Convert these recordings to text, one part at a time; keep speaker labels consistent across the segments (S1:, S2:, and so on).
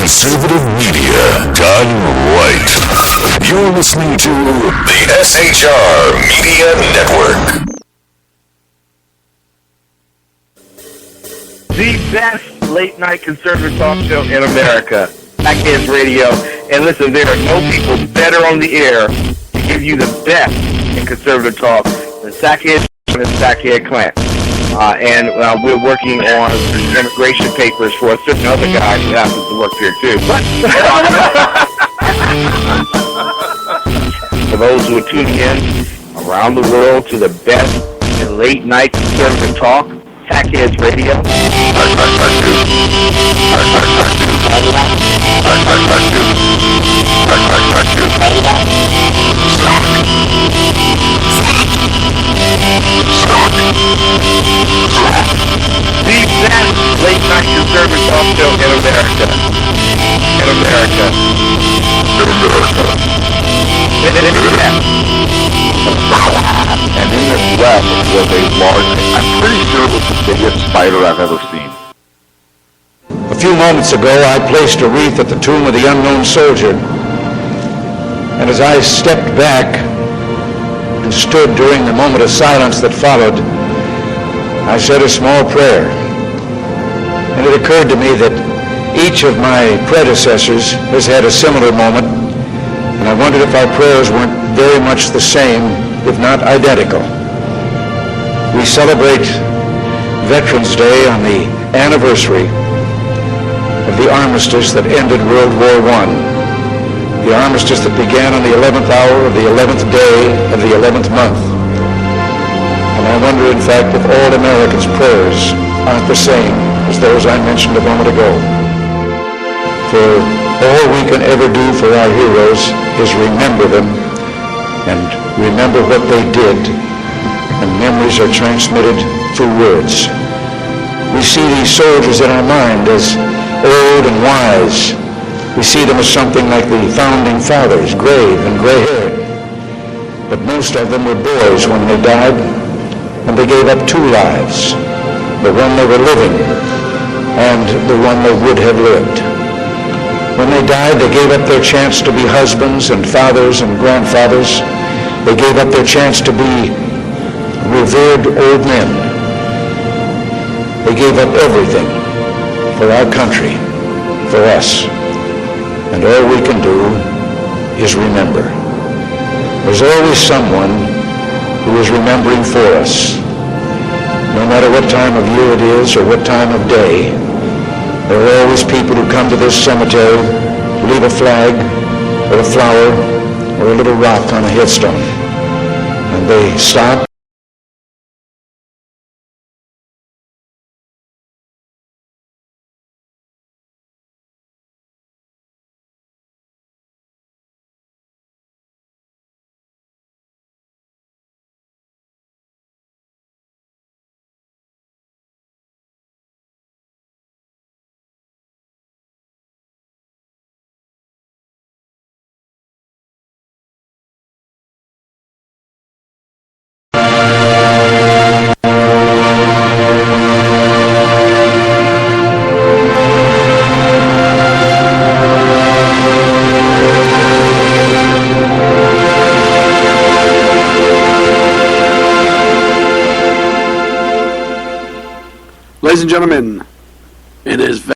S1: conservative media done right. You're listening to the SHR Media Network.
S2: The best late night conservative talk show in America, Sackheads Radio. And listen, there are no people better on the air to give you the best in conservative talk than Sackheads and the Sackhead Clan. And we're working on immigration papers for a certain other guy who happens to work here too. But for those who are tuning in around the world to the best in late night conservative talk, Sackheads Radio. The best late night conservative talk show in America. In America.
S3: And in this web was a large, I'm pretty sure it was the biggest spider I've ever seen.
S4: A few moments ago, I placed a wreath at the tomb of the unknown soldier. And as I stepped back and stood during the moment of silence that followed, I said a small prayer. And it occurred to me that each of my predecessors has had a similar moment, and I wondered if our prayers weren't very much the same, if not identical. We celebrate Veterans Day on the anniversary of the armistice that ended World War I, the armistice that began on the 11th hour of the 11th day of the 11th month. And I wonder, in fact, if all Americans' prayers aren't the same as those I mentioned a moment ago. For all we can ever do for our heroes is remember them and remember what they did, and memories are transmitted through words. We see these soldiers in our mind as old and wise. We see them as something like the founding fathers, grave and gray-haired. But most of them were boys when they died, and they gave up two lives, the one they were living and the one they would have lived. When they died, they gave up their chance to be husbands and fathers and grandfathers. They gave up their chance to be revered old men. They gave up everything for our country, for us. And all we can do is remember. There's always someone who is remembering for us. No matter what time of year it is or what time of day, there are always people who come to this cemetery, leave a flag or a flower or a little rock on a headstone. And they stop
S3: Ladies and gentlemen, it is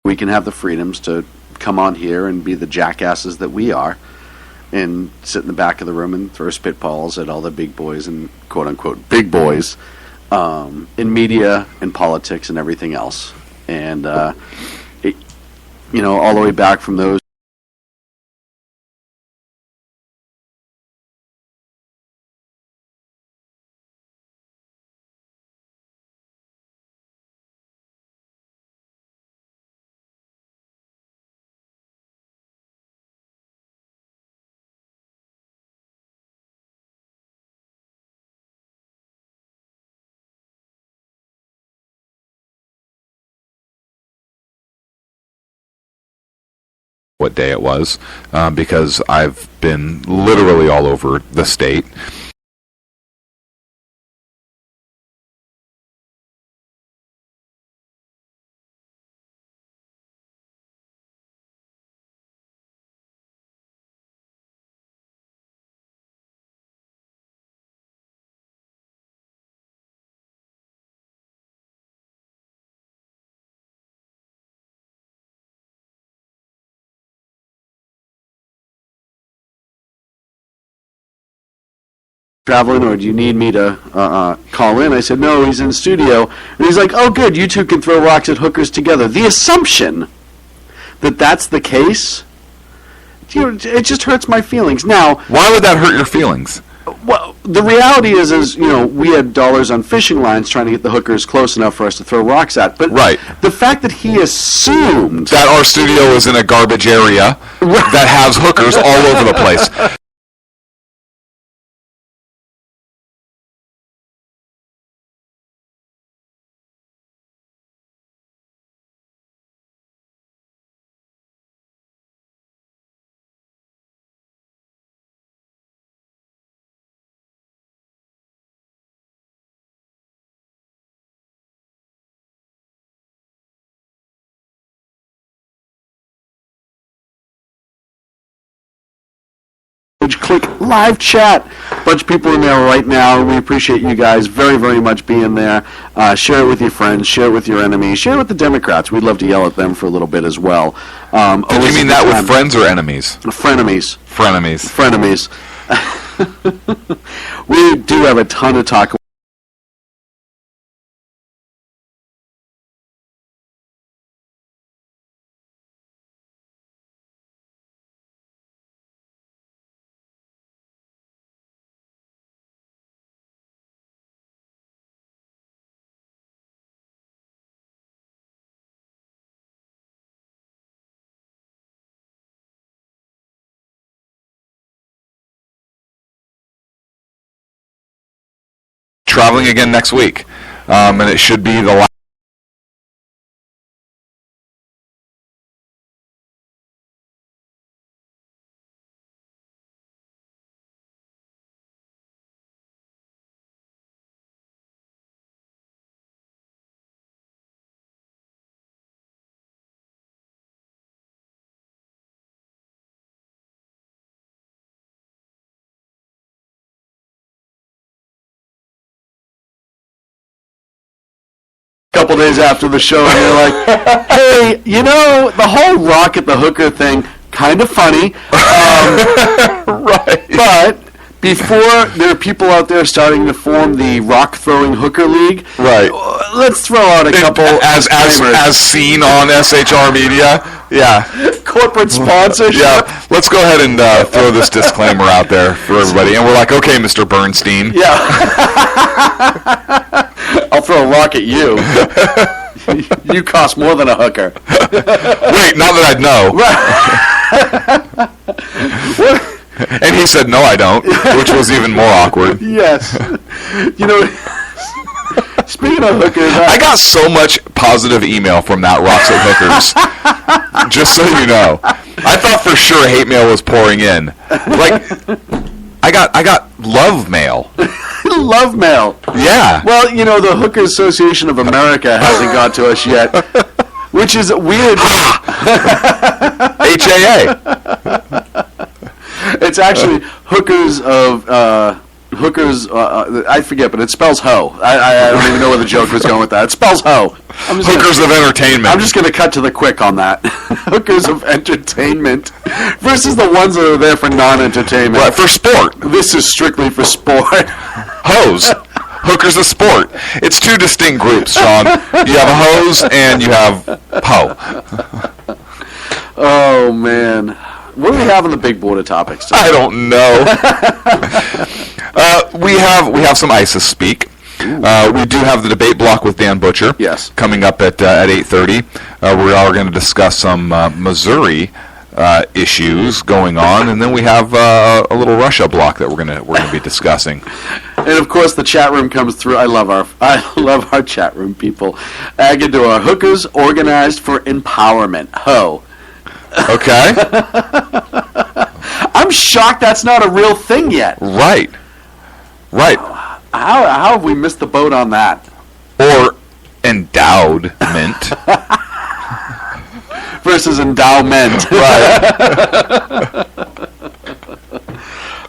S3: we can have the freedoms to come on here and be the jackasses that we are and sit in the back of the room and throw spitballs at all the big boys and quote-unquote big boys in media and politics and everything else. And, all the way back from those
S5: what day it was, because I've been literally all over the state.
S3: Traveling, or do you need me to call in? I said, no, he's in the studio. And he's like, oh, good, you two can throw rocks at hookers together. The assumption that that's the case, it just hurts my feelings. Now,
S5: why would that hurt your feelings?
S3: Well, the reality is, we had dollars on fishing lines trying to get the hookers close enough for us to throw rocks at. But
S5: right.
S3: The fact that he assumed
S5: that our studio is in a garbage area that has hookers all over the place.
S3: Click live chat. Bunch of people in there right now. We appreciate you guys very, very much being there. Share it with your friends. Share it with your enemies. Share it with the Democrats. We'd love to yell at them for a little bit as well.
S5: Did you mean that with friends or enemies?
S3: Frenemies.
S5: Frenemies.
S3: Frenemies. We do have a ton of talk.
S5: Traveling again next week, and it should be the last.
S3: Couple days after the show, and you're like, hey, the whole rock at the hooker thing, kind of funny.
S5: Right.
S3: But before there are people out there starting to form the rock throwing hooker league,
S5: right?
S3: Let's throw out a couple
S5: as seen on SHR Media. Yeah.
S3: Corporate sponsorship.
S5: Yeah. Let's go ahead and throw this disclaimer out there for everybody. And we're like, okay, Mr. Bernstein.
S3: Yeah. I'll throw a rock at you. You cost more than a hooker.
S5: Wait, not that I'd know. And he said, no, I don't, which was even more awkward.
S3: Yes. Speaking of hookers,
S5: I got so much positive email from that Rocks at Hookers. Just so you know. I thought for sure hate mail was pouring in. Like, I got love mail.
S3: Love mail.
S5: Yeah.
S3: Well, the Hookers Association of America hasn't got to us yet, which is weird.
S5: HAA.
S3: It's actually Hookers of I forget, but it spells hoe. I don't even know where the joke was going with that. It spells hoe.
S5: Hookers of Entertainment.
S3: I'm just going to cut to the quick on that. Hookers of Entertainment versus the ones that are there for non-entertainment.
S5: Right, for sport.
S3: This is strictly for sport.
S5: Hose. Hookers of sport. It's two distinct groups, Sean. You have a hose and you have hoe.
S3: Oh, man. What do we have on the big board of topics today?
S5: I don't know. We have some ISIS speak. We do have the debate block with Dan Butcher.
S3: Yes.
S5: Coming up at 8:30. We are going to discuss some Missouri issues going on, and then we have a little Russia block that we're going to be discussing.
S3: And of course, the chat room comes through. I love our chat room people. Agador, Hookers Organized for Empowerment. Ho.
S5: Okay?
S3: I'm shocked that's not a real thing yet.
S5: Right.
S3: How have we missed the boat on that?
S5: Or endowment.
S3: Versus endowment.
S5: Right.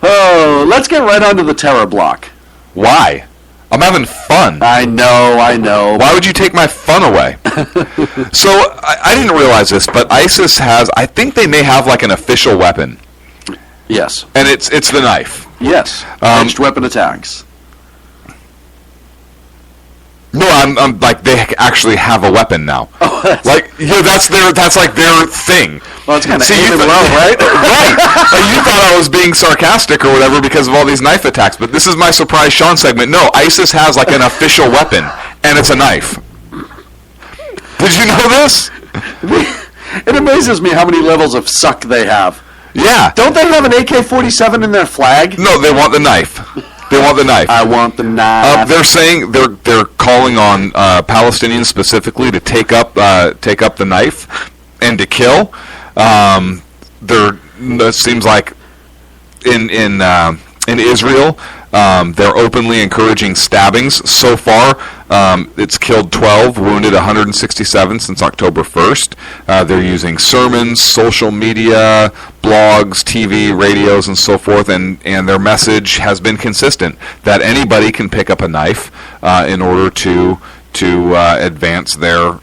S3: Oh, let's get right onto the terror block.
S5: Why? I'm having fun.
S3: I know.
S5: Why would you take my fun away? So, I didn't realize this, but ISIS has, I think they may have like an official weapon.
S3: Yes.
S5: And it's the knife.
S3: Yes. Ranged weapon attacks.
S5: No, I'm like they actually have a weapon now.
S3: Oh,
S5: that's like their thing.
S3: Well, it's kind of
S5: right? Right. Like, you thought I was being sarcastic or whatever because of all these knife attacks, but this is my surprise Sean segment. No, ISIS has like an official weapon, and it's a knife. Did you know this?
S3: It amazes me how many levels of suck they have.
S5: Yeah.
S3: Don't they have an AK-47 in their flag?
S5: No, they want the knife. They want the knife.
S3: I want the knife.
S5: They're saying they're calling on Palestinians specifically to take up the knife and to kill. It seems like in Israel they're openly encouraging stabbings. So far, it's killed 12, wounded 167 since October 1st. They're using sermons, social media, blogs, TV, radios, and so forth, and their message has been consistent that anybody can pick up a knife in order to advance their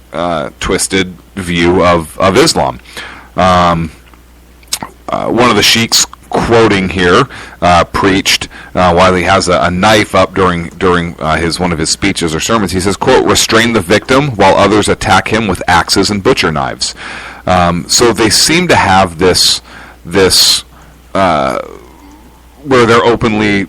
S5: twisted view of Islam. One of the sheiks, quoting here, preached while he has a knife up during one of his speeches or sermons. He says, quote, "Restrain the victim while others attack him with axes and butcher knives." So they seem to have this where they're openly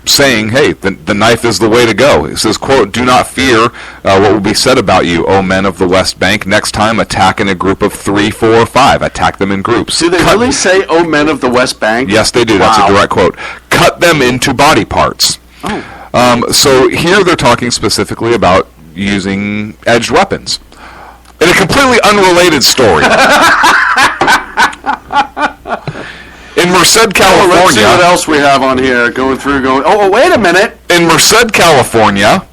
S5: saying, hey, the knife is the way to go. It says, quote, "Do not fear what will be said about you, O men of the West Bank. Next time, attack in a group of 3, 4, or 5. Attack them in groups."
S3: Do they really say, "O men of the West Bank"?
S5: Yes, they do.
S3: Wow.
S5: That's a direct quote. Cut them into body parts.
S3: Oh.
S5: So here they're talking specifically about using edged weapons. In a completely unrelated story. In Merced, California.
S3: Let's see what else we have on here. Oh, wait a minute.
S5: In Merced, California,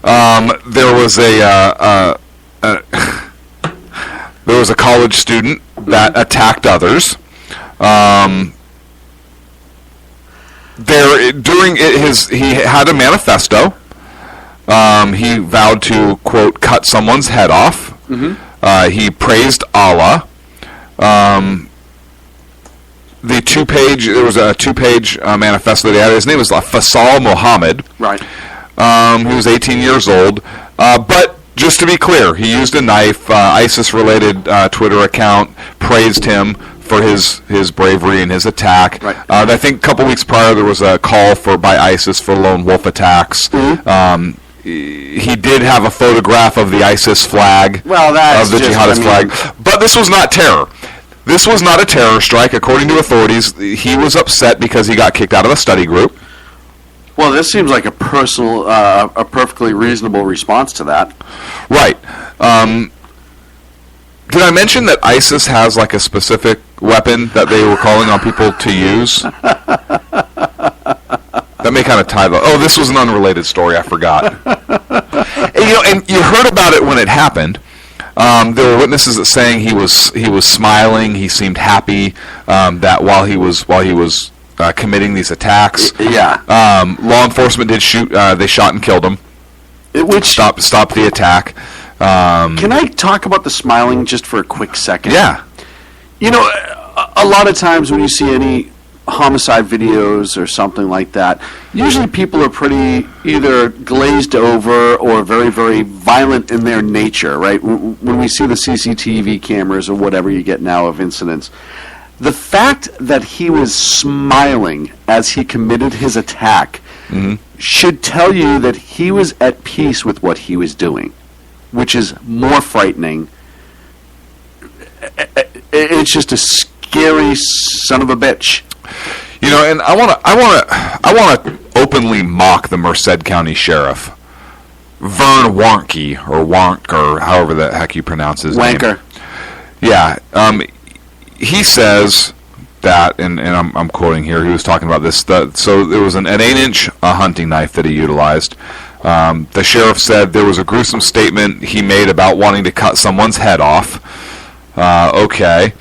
S5: there was a college student that attacked others. He had a manifesto. He vowed to, quote, cut someone's head off. Mm-hmm. He praised Allah. There was a two-page manifesto that he had. His name was Faisal Mohammed.
S3: Right.
S5: He was 18 years old. But just to be clear, he used a knife. ISIS-related Twitter account praised him for his bravery and his attack.
S3: Right.
S5: I think a couple weeks prior there was a call by ISIS for lone wolf attacks. Mm-hmm. He did have a photograph of the ISIS flag,
S3: that's
S5: of the jihadist flag. But this was not terror. This was not a terror strike, according to authorities. He was upset because he got kicked out of a study group.
S3: Well, this seems like a perfectly reasonable response to that.
S5: Right. Did I mention that ISIS has like a specific weapon that they were calling on people to use? That may kind of tie the... Oh, this was an unrelated story. I forgot. And you heard about it when it happened. There were witnesses that saying he was smiling. He seemed happy that while he was committing these attacks.
S3: Yeah.
S5: Law enforcement did shoot. They shot and killed him.
S3: Which
S5: stopped the attack.
S3: Can I talk about the smiling just for a quick second?
S5: Yeah.
S3: You know, a lot of times when you see any homicide videos or something like that, usually people are pretty either glazed over or very, very violent in their nature, right? When we see the CCTV cameras or whatever you get now of incidents, the fact that he was smiling as he committed his attack should tell you that he was at peace with what he was doing, which is more frightening. It's just a scary son of a bitch.
S5: You know, and I want to openly mock the Merced County Sheriff, Vern Warnke, or Wonk, or however the heck you pronounce his name.
S3: Wanker.
S5: Yeah. He says that, and I'm quoting here, he was talking about this, so there was an 8-inch hunting knife that he utilized. The sheriff said there was a gruesome statement he made about wanting to cut someone's head off. Okay.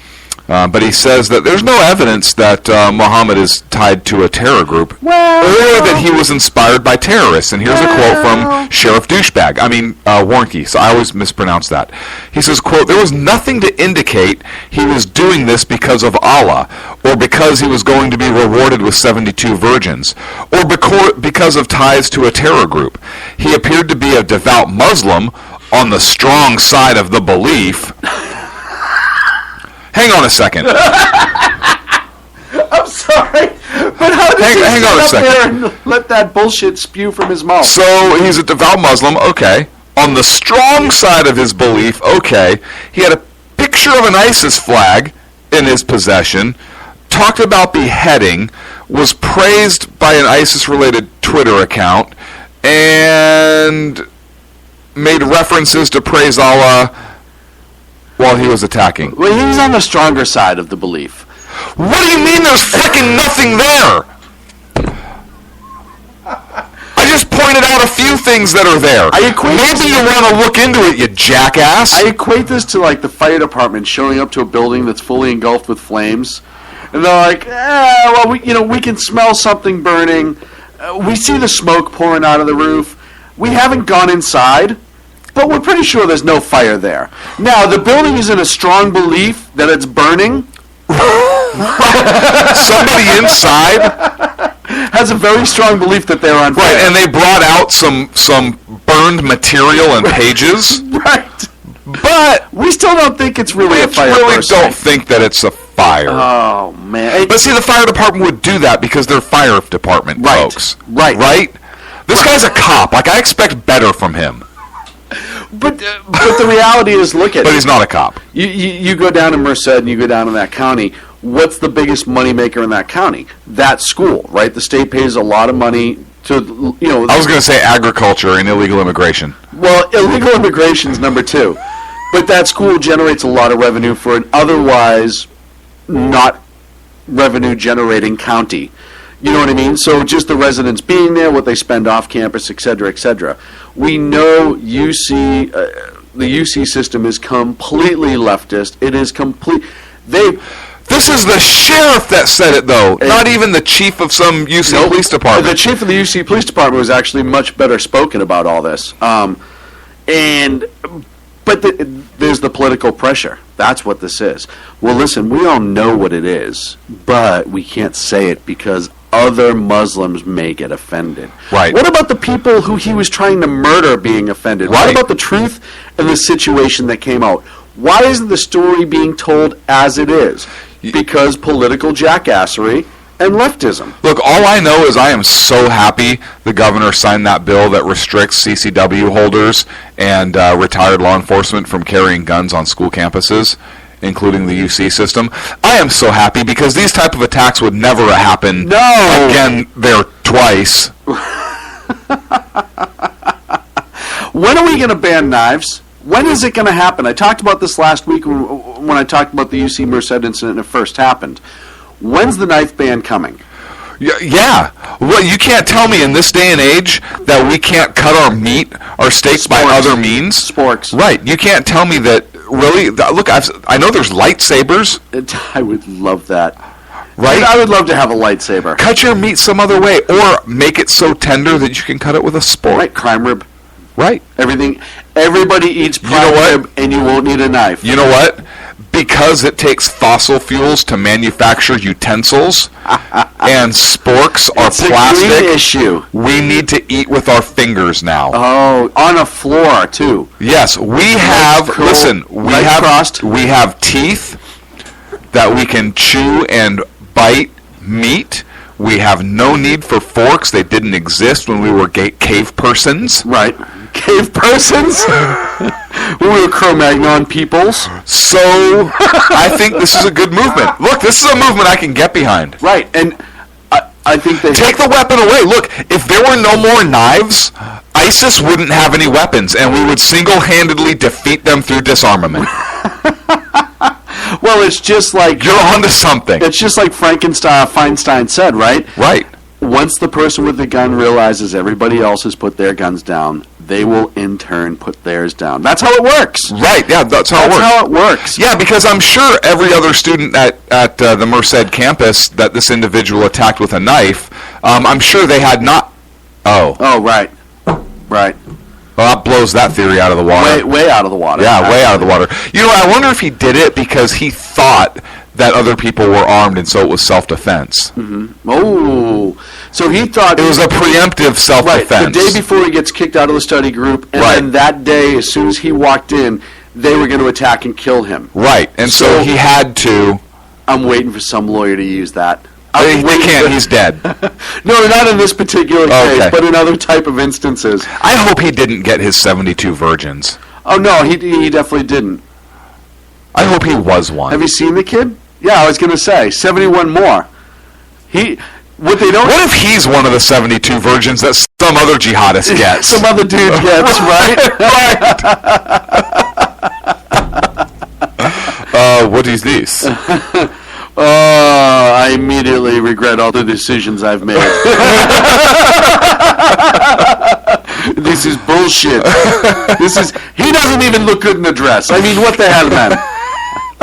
S5: But he says that there's no evidence that Muhammad is tied to a terror group, or that he was inspired by terrorists. And here's a quote from Sheriff Warnke, so I always mispronounce that. He says, quote, "There was nothing to indicate he was doing this because of Allah, or because he was going to be rewarded with 72 virgins, or because of ties to a terror group. He appeared to be a devout Muslim on the strong side of the belief." Hang on a second.
S3: I'm sorry, but how does he
S5: hang on a second.
S3: There and let that bullshit spew from his mouth?
S5: So he's a devout Muslim, okay. On the strong side of his belief, okay. He had a picture of an ISIS flag in his possession, talked about beheading, was praised by an ISIS-related Twitter account, and made references to praise Allah while he was attacking.
S3: Well, he's on the stronger side of the belief.
S5: What do you mean there's freaking nothing there? I just pointed out a few things that are there. Maybe you want to look into it, you jackass.
S3: I equate this to like the fire department showing up to a building that's fully engulfed with flames, and they're like, we can smell something burning. We see the smoke pouring out of the roof. We haven't gone inside, but we're pretty sure there's no fire there. Now, the building is in a strong belief that it's burning.
S5: Somebody inside
S3: has a very strong belief that they're on fire.
S5: Right, and they brought out some burned material and pages.
S3: Right.
S5: But
S3: we still don't think it's really a fire.
S5: We really don't think that it's a fire.
S3: Oh, man.
S5: But see, the fire department would do that because they're fire department folks.
S3: Right.
S5: This guy's a cop. Like, I expect better from him.
S3: But the reality is, look at it.
S5: But he's not a cop.
S3: You go down to Merced and you go down to that county. What's the biggest moneymaker in that county? That school, right? The state pays a lot of money to,
S5: I was going to say agriculture and illegal immigration.
S3: Well, illegal immigration is number 2. But that school generates a lot of revenue for an otherwise not revenue-generating county. You know what I mean? So just the residents being there, what they spend off campus, et cetera, et cetera. We know the UC system is completely leftist. It is complete.
S5: This is the sheriff that said it, though. Not even the chief of some UC police department.
S3: The chief of the UC police department was actually much better spoken about all this. But there's the political pressure. That's what this is. Well, listen, we all know what it is, but we can't say it because other Muslims may get offended.
S5: Right.
S3: What about the people who he was trying to murder being offended?
S5: Right.
S3: What about the truth and the situation that came out? Why isn't the story being told as it is? Because political jackassery and leftism.
S5: Look, all I know is I am so happy the governor signed that bill that restricts CCW holders and retired law enforcement from carrying guns on school campuses, including the UC system. I am so happy because these type of attacks would never happen again there twice.
S3: When are we going to ban knives? When is it going to happen? I talked about this last week when I talked about the UC Merced incident and it first happened. When's the knife ban coming?
S5: Yeah. Well, you can't tell me in this day and age that we can't cut our meat, our steaks by other means.
S3: Sporks.
S5: Right. You can't tell me that, really. Look, I know there's lightsabers.
S3: I would love that.
S5: Right?
S3: I would love to have a lightsaber.
S5: Cut your meat some other way, or make it so tender that you can cut it with a spork.
S3: Right, crime rib.
S5: Right.
S3: Everybody eats prime rib, and you won't need a knife.
S5: You know what? Because it takes fossil fuels to manufacture utensils, and sporks are plastic.
S3: It's a green issue.
S5: We need to eat with our fingers now.
S3: Oh, on a floor too.
S5: Yes, we have.
S3: Cool.
S5: Listen, we have teeth that we can chew and bite meat. We have no need for forks. They didn't exist when we were cave persons.
S3: Right. Cave persons? When we were Cro-Magnon peoples.
S5: So, I think this is a good movement. Look, this is a movement I can get behind.
S3: Right, and I think they...
S5: Take the weapon away. Look, if there were no more knives, ISIS wouldn't have any weapons, and we would single-handedly defeat them through disarmament.
S3: Well, it's just like
S5: You're onto something.
S3: It's just like Feinstein said, right?
S5: Right.
S3: Once the person with the gun realizes everybody else has put their guns down, they will in turn put theirs down. That's how it works.
S5: Right, yeah, that's how it works. Yeah, because I'm sure every other student at the Merced campus that this individual attacked with a knife, I'm sure they had not...
S3: Oh, right. Right.
S5: Well, that blows that theory out of the water.
S3: Way out of the water.
S5: Yeah, way out of the water. You know, I wonder if he did it because he thought that other people were armed, and so it was self-defense.
S3: Mm-hmm. Oh, so he thought...
S5: It was a preemptive self-defense.
S3: Right, the day before he gets kicked out of the study group, and then that day, as soon as he walked in, they were going to attack and kill him.
S5: Right, and so he had to...
S3: I'm waiting for some lawyer to use that.
S5: They can't, he's dead.
S3: No, not in this particular case, but in other type of instances.
S5: I hope he didn't get his 72 virgins.
S3: Oh, no, he definitely didn't.
S5: I hope he was one.
S3: Have you seen the kid? Yeah, I was going to say, 71 more. What
S5: if he's one of the 72 virgins that some other jihadist gets?
S3: Some other dude gets, right?
S5: Right. What is this?
S3: I immediately regret all the decisions I've made. This is bullshit. He doesn't even look good in a dress. I mean, what the hell, man?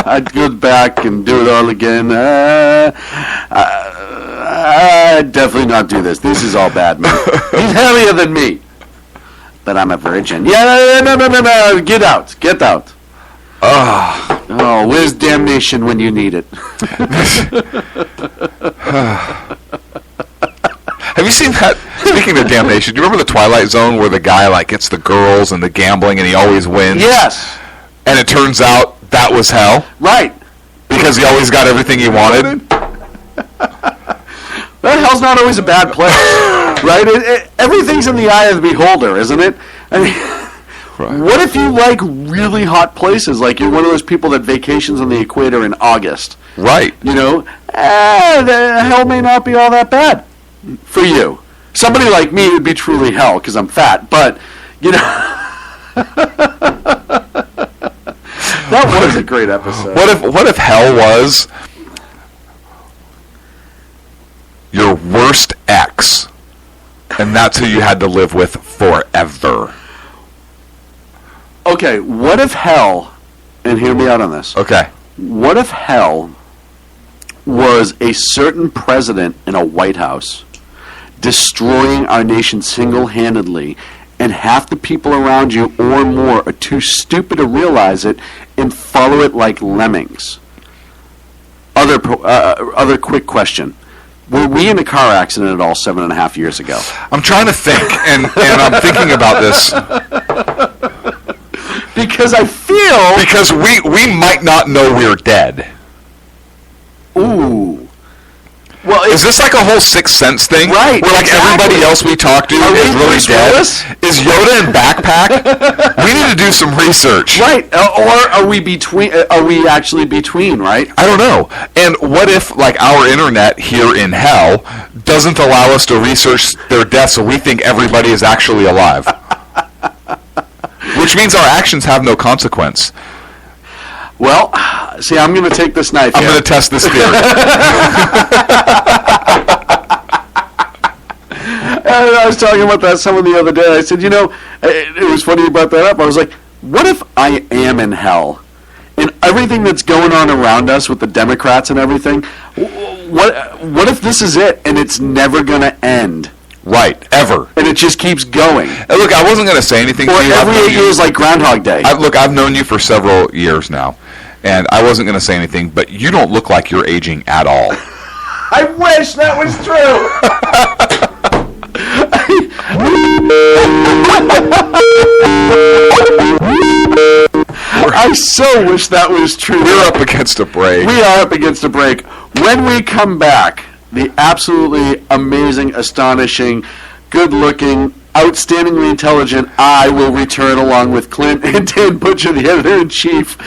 S3: I'd go back and do it all again. I'd definitely not do this. This is all bad, man. He's heavier than me. But I'm a virgin. Yeah, no. Get out. Oh, where's damnation when you need it?
S5: Have you seen that? Speaking of damnation, do you remember the Twilight Zone where the guy gets the girls and the gambling and he always wins?
S3: Yes.
S5: And it turns out that was hell?
S3: Right.
S5: Because he always got everything he wanted?
S3: That hell's not always a bad place, right? Everything's in the eye of the beholder, isn't it? I mean, what if you like really hot places? Like you're one of those people that vacations on the equator in August.
S5: Right.
S3: You know, the hell may not be all that bad for you. Somebody like me would be truly hell because I'm fat, but, you know... That was a great episode.
S5: What if hell was your worst ex, and that's who you had to live with forever?
S3: Okay, what if hell, and hear me out on this.
S5: Okay.
S3: What if hell was a certain president in a White House destroying our nation single-handedly, and half the people around you or more are too stupid to realize it and follow it like lemmings? Other quick question. Were we in a car accident at all 7.5 years ago?
S5: I'm trying to think, and I'm thinking about this.
S3: Because I feel...
S5: Because we might not know we're dead.
S3: Ooh. Well,
S5: is this like a whole Sixth Sense thing?
S3: Right.
S5: Where everybody else we talk to is really dead? Is Yoda in backpack? We need to do some research.
S3: Right. Or are we between? Are we actually between? Right.
S5: I don't know. And what if our internet here in hell doesn't allow us to research their death, so we think everybody is actually alive? Which means our actions have no consequence.
S3: Well, see, I'm going to take this knife.
S5: I'm going to test this theory.
S3: I was talking about that someone the other day. I said, it was funny you brought that up. I was like, what if I am in hell? And everything that's going on around us with the Democrats and everything, what if this is it and it's never going to end?
S5: Right, ever.
S3: And it just keeps going.
S5: Look, I wasn't going to say anything to you.
S3: Every 8 years like Groundhog Day.
S5: I've known you for several years now, and I wasn't going to say anything, but you don't look like you're aging at all.
S3: I wish that was true. I so wish that was true.
S5: We're up against a break.
S3: We are up against a break. When we come back, the absolutely amazing, astonishing, good-looking, outstandingly intelligent I will return along with Clint and Dan Butcher, the editor-in-chief.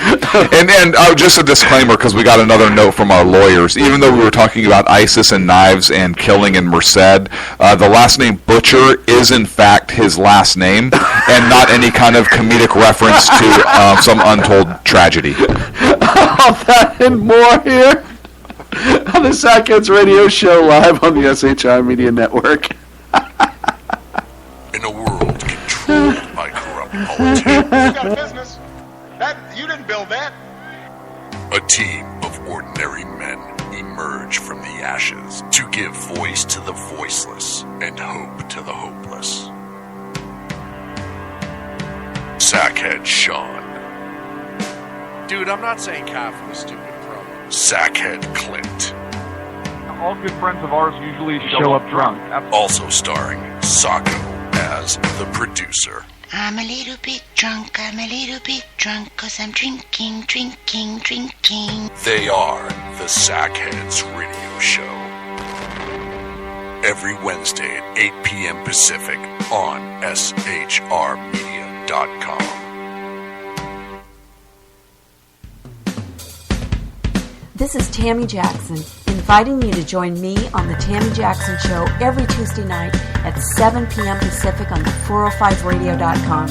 S5: and just a disclaimer, because we got another note from our lawyers. Even though we were talking about ISIS and knives and killing in Merced, the last name Butcher is in fact his last name and not any kind of comedic reference to some untold tragedy.
S3: All that and more here on the Sackheads Radio Show live on the SHR Media Network.
S1: In a world controlled by corrupt politics,
S6: You got a business. You didn't build that.
S1: a team of ordinary men emerge from the ashes to give voice to the voiceless and hope to the hopeless. Sackhead Sean.
S6: Dude, I'm not saying half was stupid, bro.
S1: Sackhead Clint.
S7: All good friends of ours usually show up drunk.
S1: Also starring Sacco as the producer.
S8: I'm a little bit drunk, 'cause I'm drinking.
S1: They are the Sackheads Radio Show. Every Wednesday at 8 p.m. Pacific on shrmedia.com.
S9: This is Tammy Jackson, inviting you to join me on The Tammy Jackson Show every Tuesday night at 7 p.m. Pacific on the 405radio.com.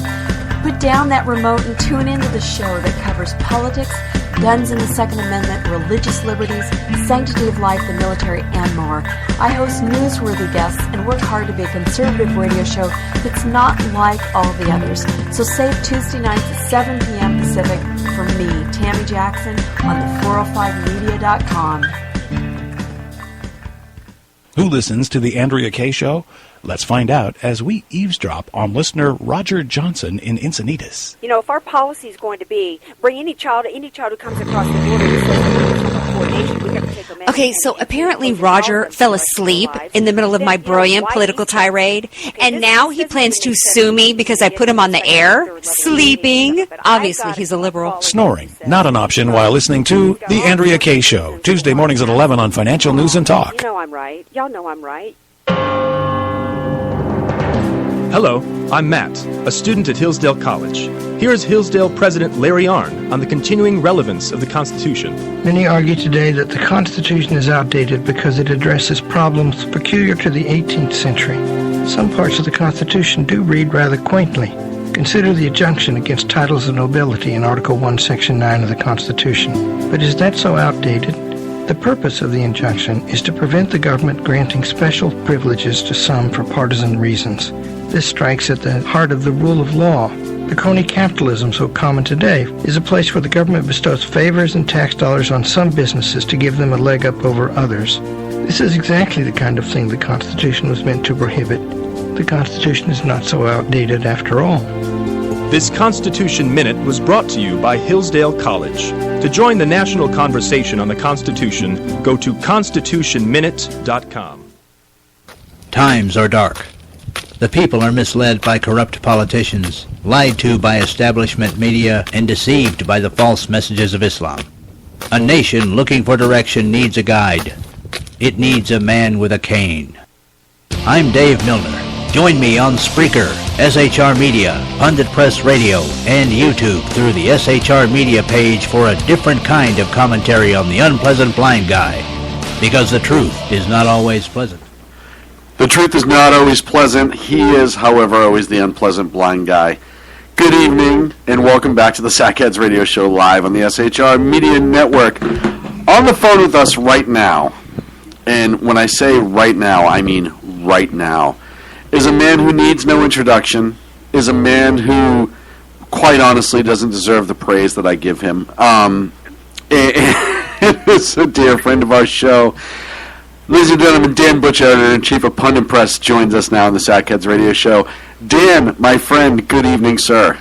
S9: Put down that remote and tune into the show that covers politics, guns and the Second Amendment, religious liberties, sanctity of life, the military, and more. I host newsworthy guests and work hard to be a conservative radio show that's not like all the others. So save Tuesday nights at 7 p.m. Pacific for me, Tammy Jackson, on the 405media.com.
S10: Who listens to the Andrea Kaye Show? Let's find out as we eavesdrop on listener Roger Johnson in Encinitas.
S11: You know, if our policy is going to be bring any child who comes across the border and says coordination, we got to take them in.
S12: Okay, so apparently Roger fell asleep in the middle of my brilliant political tirade, and now he plans to sue me because I put him on the air, sleeping. Obviously, he's a liberal.
S10: Snoring, not an option while listening to the Andrea Kaye Show, Tuesday mornings at 11 on Financial News and Talk.
S11: You know I'm right. Y'all know I'm right.
S13: Hello, I'm Matt, a student at Hillsdale College. Here is Hillsdale President Larry Arnn on the continuing relevance of the Constitution.
S14: Many argue today that the Constitution is outdated because it addresses problems peculiar to the 18th century. Some parts of the Constitution do read rather quaintly. Consider the injunction against titles of nobility in Article 1, Section 9 of the Constitution. But is that so outdated? The purpose of the injunction is to prevent the government granting special privileges to some for partisan reasons. This strikes at the heart of the rule of law. The crony capitalism so common today is a place where the government bestows favors and tax dollars on some businesses to give them a leg up over others. This is exactly the kind of thing the Constitution was meant to prohibit. The Constitution is not so outdated after all.
S13: This Constitution Minute was brought to you by Hillsdale College. To join the national conversation on the Constitution, go to constitutionminute.com.
S15: Times are dark. The people are misled by corrupt politicians, lied to by establishment media, and deceived by the false messages of Islam. A nation looking for direction needs a guide. It needs a man with a cane. I'm Dave Milner. Join me on Spreaker, SHR Media, Pundit Press Radio, and YouTube through the SHR Media page for a different kind of commentary on the unpleasant blind guy. Because the truth is not always pleasant.
S3: The truth is not always pleasant. He is, however, always the unpleasant blind guy. Good evening, and welcome back to the Sackheads Radio Show live on the SHR Media Network. On the phone with us right now, and when I say right now, I mean right now, is a man who needs no introduction, is a man who, quite honestly, doesn't deserve the praise that I give him. It's a dear friend of our show. Ladies and gentlemen, Dan Butch, editor-in-chief of Pundit Press, joins us now on the Sackheads Radio Show. Dan, my friend, good evening, sir.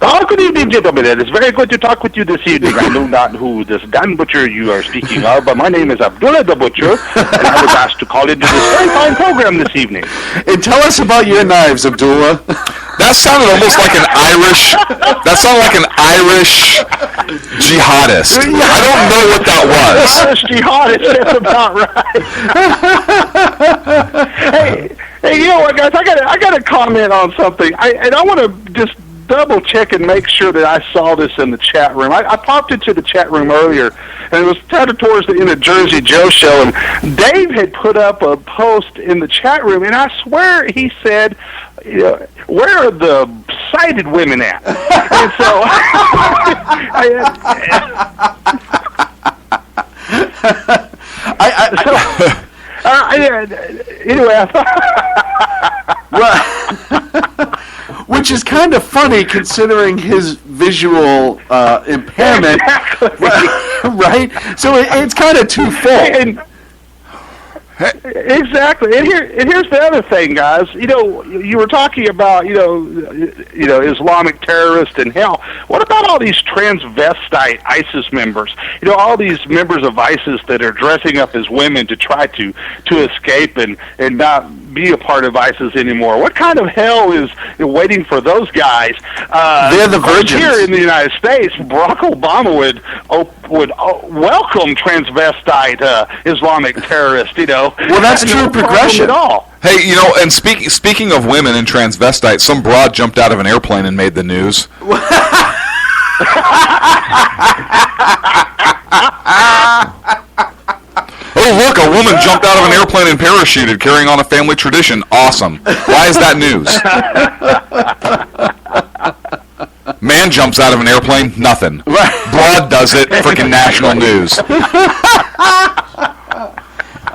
S16: Oh, good evening, gentlemen. It is very good to talk with you this evening. I know not who this Dan Butcher you are speaking of, but my name is Abdullah the Butcher, and I was asked to call into this very fine program this evening.
S3: And tell us about your knives, Abdullah.
S5: That sounded almost like an Irish. That sounded like an Irish jihadist. I don't know what that was.
S16: Irish jihadist. That's about right. hey, you know what, guys? I got to comment on something. I want to just double check and make sure that I saw this in the chat room. I popped into the chat room earlier, and it was kind of towards the end of Jersey Joe show, and Dave had put up a post in the chat room, and I swear he said, where are the sighted women at? And so Anyway, I
S3: thought. Which is kind of funny considering his visual impairment, right? So it's kind of twofold.
S16: Exactly, and here's the other thing, guys. You were talking about Islamic terrorists and hell. What about all these transvestite ISIS members? All these members of ISIS that are dressing up as women to try to escape and not be a part of ISIS anymore. What kind of hell is waiting for those guys?
S3: They're the virgins.
S16: Here in the United States, Barack Obama would welcome transvestite Islamic terrorists.
S3: Well, that's true progression.
S16: At all.
S5: Hey, and speaking of women and transvestites, some broad jumped out of an airplane and made the news. Oh, look, a woman jumped out of an airplane and parachuted, carrying on a family tradition. Awesome. Why is that news? Man jumps out of an airplane, nothing. Broad does it, freaking national news.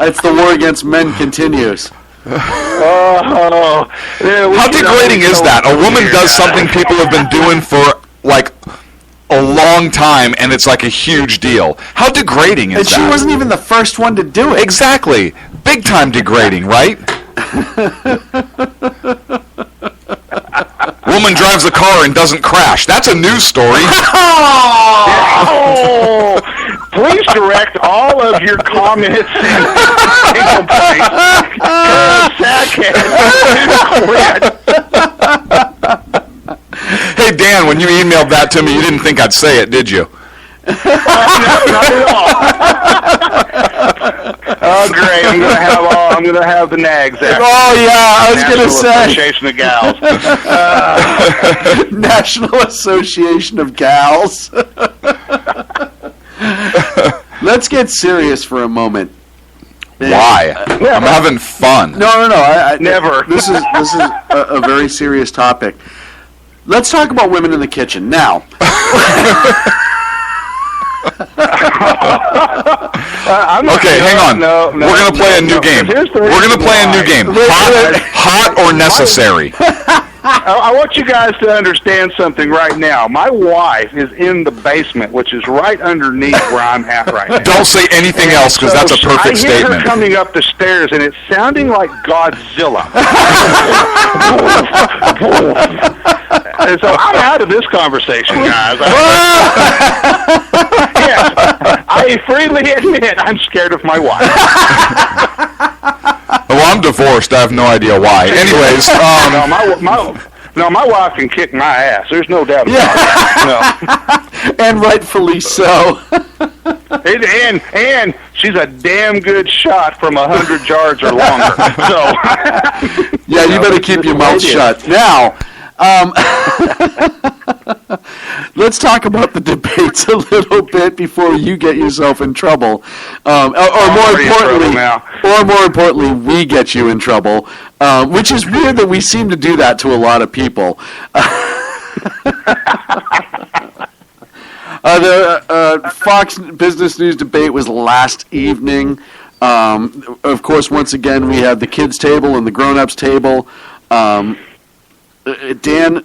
S3: It's the war against men continues.
S16: How
S5: degrading is that? A woman does something people have been doing for, like, a long time, and it's like a huge deal. How degrading is that?
S3: And she wasn't even the first one to do it.
S5: Exactly. Big time degrading, right? Woman drives a car and doesn't crash. That's a news story.
S16: Please direct all of your comments and complaints to
S5: Hey, Dan, when you emailed that to me, you didn't think I'd say it, did you?
S16: No, not at all. Oh, great! I'm gonna have the nags.
S3: Oh yeah, I was gonna say
S16: Association of Gals.
S3: National Association of Gals. Let's get serious for a moment.
S5: Why? I'm having fun.
S3: No. I
S16: never.
S3: This is a very serious topic. Let's talk about women in the kitchen now.
S5: Okay, hang on.
S16: No,
S5: we're going to play a new game. We're going to play a new game. Hot or necessary?
S16: I want you guys to understand something right now. My wife is in the basement, which is right underneath where I'm at right now.
S5: Don't say anything else, because that's a perfect statement.
S16: I hear her coming up the stairs, and it's sounding like Godzilla. And so I'm out of this conversation, guys. Yes, I freely admit I'm scared of my wife.
S5: Well, I'm divorced. I have no idea why. Anyways,
S16: my wife can kick my ass. There's no doubt about it. No.
S3: And rightfully so.
S16: And she's a damn good shot from 100 yards or longer. So
S3: yeah, you better keep your mouth shut now. Let's talk about the debates a little bit before you get yourself in trouble, or more importantly, we get you in trouble, which is weird that we seem to do that to a lot of people. The Fox Business News debate was last evening. Of course, once again, we had the kids' table and the grown-ups' table. Dan,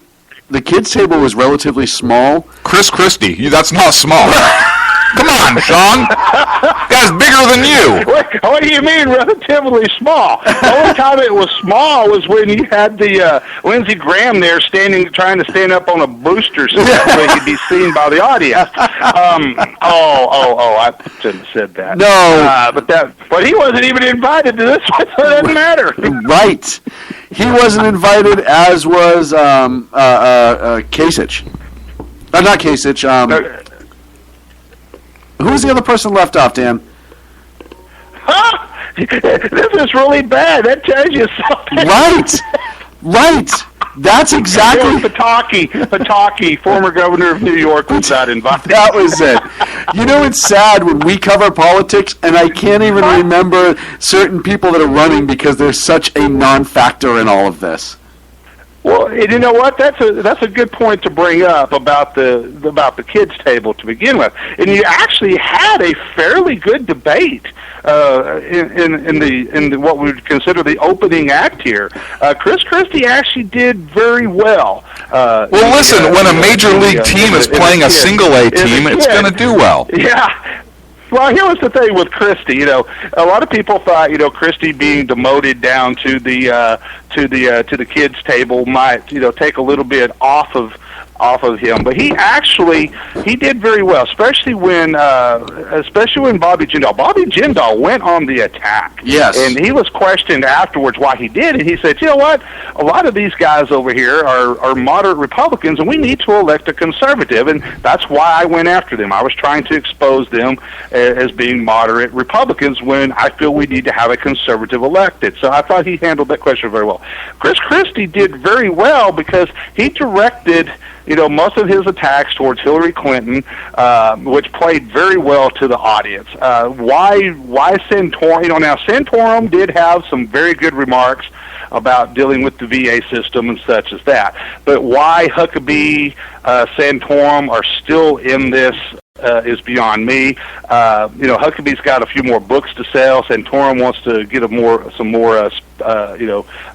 S3: the kids' table was relatively small.
S5: Chris Christie, that's not small. Come on, Sean. Guy's bigger than you.
S16: What do you mean, relatively small? The only time it was small was when you had the Lindsey Graham there trying to stand up on a booster so he could be seen by the audience. I shouldn't have said that.
S3: No.
S16: But he wasn't even invited to this one, so it doesn't matter.
S3: Right. He wasn't invited, as was Kasich. Not Kasich. Who was the other person left off, Dan?
S16: This is really bad. That tells you something.
S3: Right. That's exactly...
S16: Pataki, former governor of New York, was not invited.
S3: That was it. You know, it's sad when we cover politics, and I can't even remember certain people that are running because they're such a non-factor in all of this.
S16: Well, and you know what? That's a good point to bring up about the kids table to begin with. And you actually had a fairly good debate in the what we would consider the opening act here. Chris Christie actually did very well.
S5: Listen, when a major league team is playing a single A team, it's going to do well.
S16: Yeah. Well, here was the thing with Christie. A lot of people thought, Christie being demoted down to the kids' table might, take a little bit off of him, but he did very well, especially when Bobby Jindal. Bobby Jindal went on the attack.
S3: Yes.
S16: And he was questioned afterwards why he did, and he said, you know what? A lot of these guys over here are moderate Republicans, and we need to elect a conservative, and that's why I went after them. I was trying to expose them as being moderate Republicans when I feel we need to have a conservative elected. So I thought he handled that question very well. Chris Christie did very well because he directed most of his attacks towards Hillary Clinton, which played very well to the audience. Why Santorum? Now Santorum did have some very good remarks about dealing with the VA system and such as that. But why Huckabee, Santorum are still in this is beyond me. Huckabee's got a few more books to sell. Santorum wants to get some more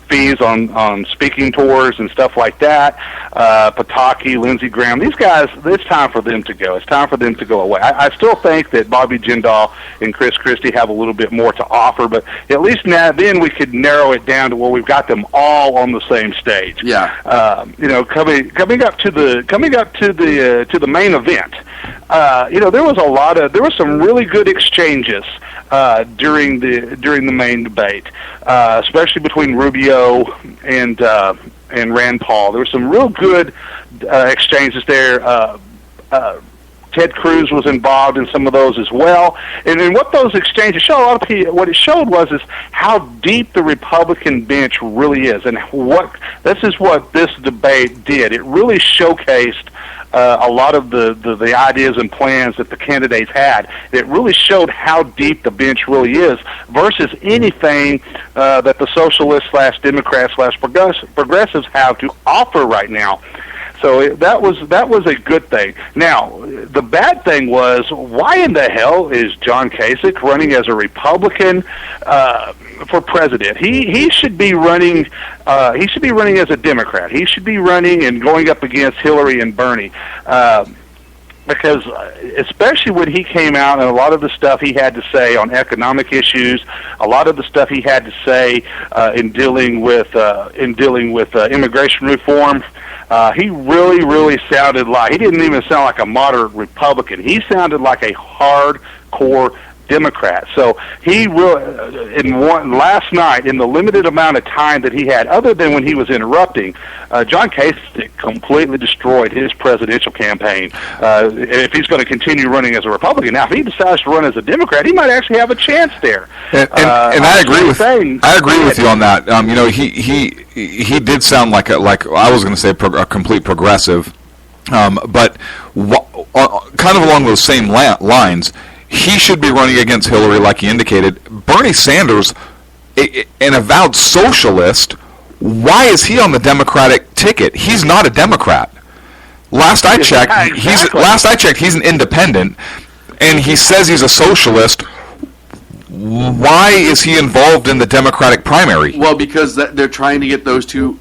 S16: fees on speaking tours and stuff like that. Pataki, Lindsey Graham, these guys, it's time for them to go. It's time for them to go away. I still think that Bobby Jindal and Chris Christie have a little bit more to offer, but at least then we could narrow it down to where we've got them all on the same stage.
S3: Yeah.
S16: Coming up to the main event. There was some really good exchanges during the main debate, especially between Rubio and Rand Paul. There were some real good exchanges there. Ted Cruz was involved in some of those as well. And what those exchanges show, a lot of people, what it showed was how deep the Republican bench really is, and this is what this debate did. It really showcased a lot of the ideas and plans that the candidates had. It really showed how deep the bench really is versus anything that the socialists / Democrats / progressives have to offer right now. So that was a good thing. Now, the bad thing was, why in the hell is John Kasich running as a Republican for president? He should be running. He should be running as a Democrat. He should be running and going up against Hillary and Bernie. Because especially when he came out and a lot of the stuff he had to say on economic issues, a lot of the stuff he had to say in dealing with immigration reform, he really sounded like, he didn't even sound like a moderate Republican. He sounded like a hardcore Democrat. So he last night, in the limited amount of time that he had, other than when he was interrupting, John Kasich completely destroyed his presidential campaign. If he's going to continue running as a Republican, now if he decides to run as a Democrat, he might actually have a chance there.
S5: And I agree with you on that. He did sound like I was going to say a complete progressive, but kind of along those same lines. He should be running against Hillary, like he indicated. Bernie Sanders, an avowed socialist, why is he on the Democratic ticket? He's not a Democrat. Last I checked, he's an independent, and he says he's a socialist. Why is he involved in the Democratic primary?
S3: Well, because they're trying to get those two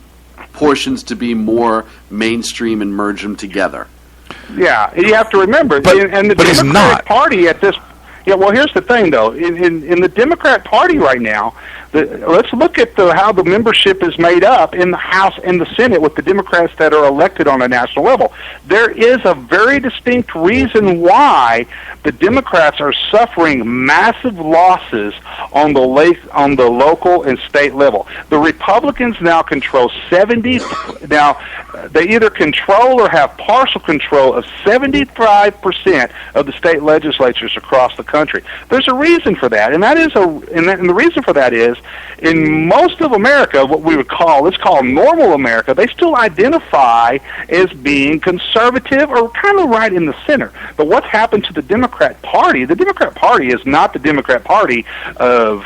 S3: portions to be more mainstream and merge them together.
S16: Yeah, you have to remember, and the Democratic Party at this. Yeah, well, here's the thing, though. In the Democrat Party right now, let's look at how the membership is made up in the House and the Senate with the Democrats that are elected on a national level. There is a very distinct reason why the Democrats are suffering massive losses on the local and state level. The Republicans now control 70. Now, they either control or have partial control of 75% of the state legislatures across the country. country. There's a reason for that, and the reason for that is, in most of America, what we would call, let's call normal America, they still identify as being conservative or kind of right in the center. But what's happened to the Democrat Party? The Democrat Party is not the Democrat Party of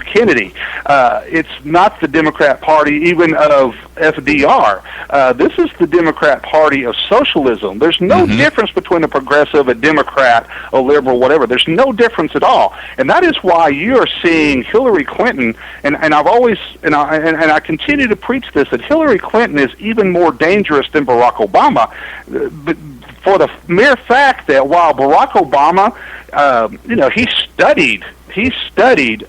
S16: Kennedy. It's not the Democrat Party even of FDR. This is the Democrat Party of socialism. There's no difference between a progressive, a Democrat, a liberal, whatever. There's no difference at all, and that is why you are seeing Hillary Clinton. And I've always and I continue to preach this, that Hillary Clinton is even more dangerous than Barack Obama, but for the mere fact that while Barack Obama, he studied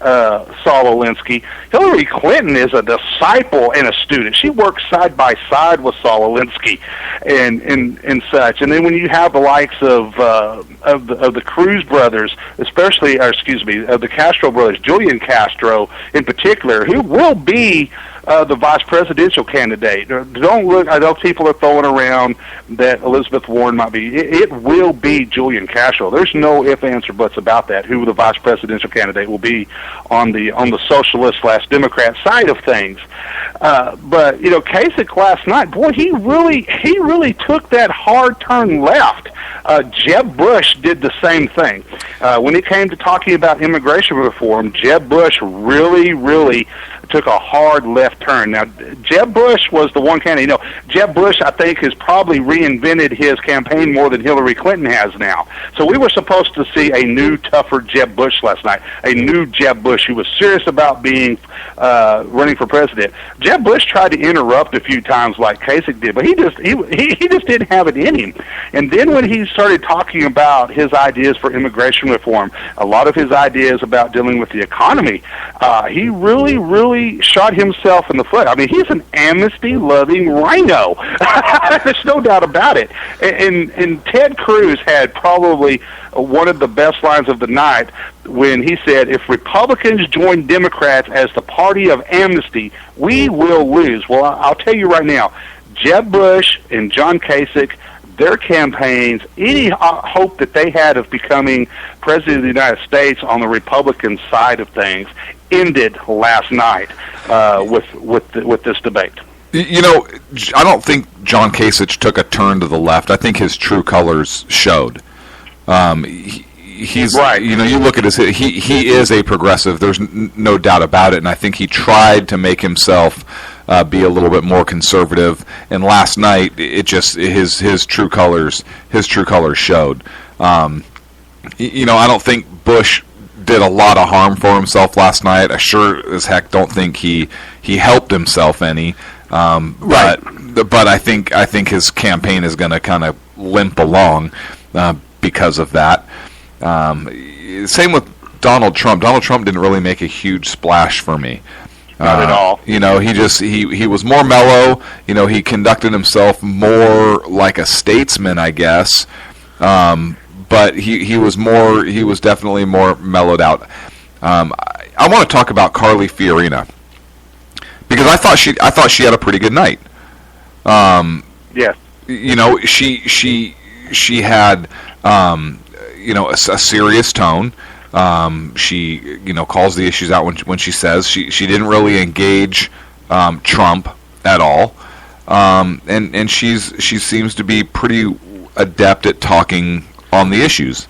S16: Saul Alinsky, Hillary Clinton is a disciple and a student. She works side by side with Saul Alinsky and such. And then when you have the likes of the Cruz brothers, of the Castro brothers, Julian Castro in particular, who will be the vice presidential candidate. Don't look. I know people are throwing around that Elizabeth Warren might be. It will be Julian Castro. There's no ifs, ands, or buts about that. Who the vice presidential candidate will be on the socialist/Democrat side of things. But Kasich last night, boy, he really took that hard turn left. Jeb Bush did the same thing. When it came to talking about immigration reform, Jeb Bush really took a hard left turn. Now, Jeb Bush was the one candidate. Jeb Bush, I think, has probably reinvented his campaign more than Hillary Clinton has now. So we were supposed to see a new, tougher Jeb Bush last night, a new Jeb Bush who was serious about being running for president. Jeb Bush tried to interrupt a few times like Kasich did, but he just didn't have it in him. And then when he started talking about his ideas for immigration reform, a lot of his ideas about dealing with the economy, he really shot himself in the foot. I mean, he's an amnesty-loving rhino. There's no doubt about it. And Ted Cruz had probably one of the best lines of the night when he said, if Republicans join Democrats as the party of amnesty, we will lose. Well, I'll tell you right now, Jeb Bush and John Kasich, their campaigns, any hope that they had of becoming president of the United States on the Republican side of things ended last night with this debate.
S5: I don't think John Kasich took a turn to the left. I think his true colors showed. He's right. You look at he is a progressive. There's no doubt about it, and I think he tried to make himself be a little bit more conservative. And last night, it just his true colors showed. I don't think Bush did a lot of harm for himself last night. I sure as heck don't think he helped himself any. But I think his campaign is going to kind of limp along because of that. Same with Donald Trump. Donald Trump didn't really make a huge splash for me.
S16: Not at all.
S5: He was more mellow. He conducted himself more like a statesman, I guess. But he was definitely more mellowed out. I want to talk about Carly Fiorina because I thought she had a pretty good night.
S16: Yes.
S5: She had a serious tone. She calls the issues out when she says she didn't really engage Trump at all, and she seems to be pretty adept at talking on the issues.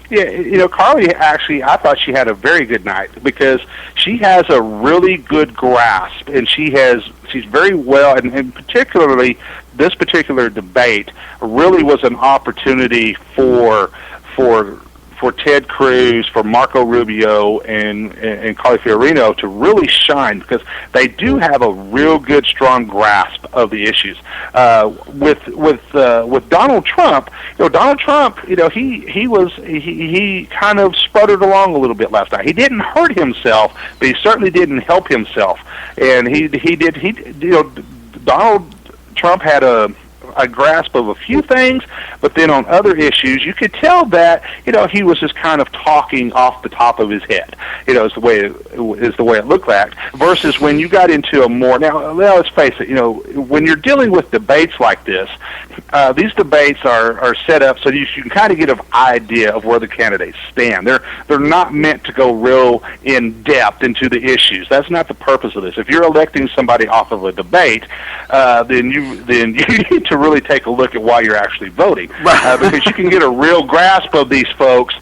S16: Yeah, Carly, actually, I thought she had a very good night because she has a really good grasp, and she's very well, and particularly this particular debate really was an opportunity for Ted Cruz, for Marco Rubio, and Carly Fiorina to really shine because they do have a real good, strong grasp of the issues. With Donald Trump, Donald Trump, he kind of sputtered along a little bit last night. He didn't hurt himself, but he certainly didn't help himself. And Donald Trump had a a grasp of a few things, but then on other issues, you could tell that, he was just kind of talking off the top of his head. Is the way it looked like. Versus when you got into a more, now let's face it, when you're dealing with debates like this, these debates are set up so you can kind of get an idea of where the candidates stand. They're not meant to go real in depth into the issues. That's not the purpose of this. If you're electing somebody off of a debate, then you need to really take a look at why you're actually voting, because you can get a real grasp of these folks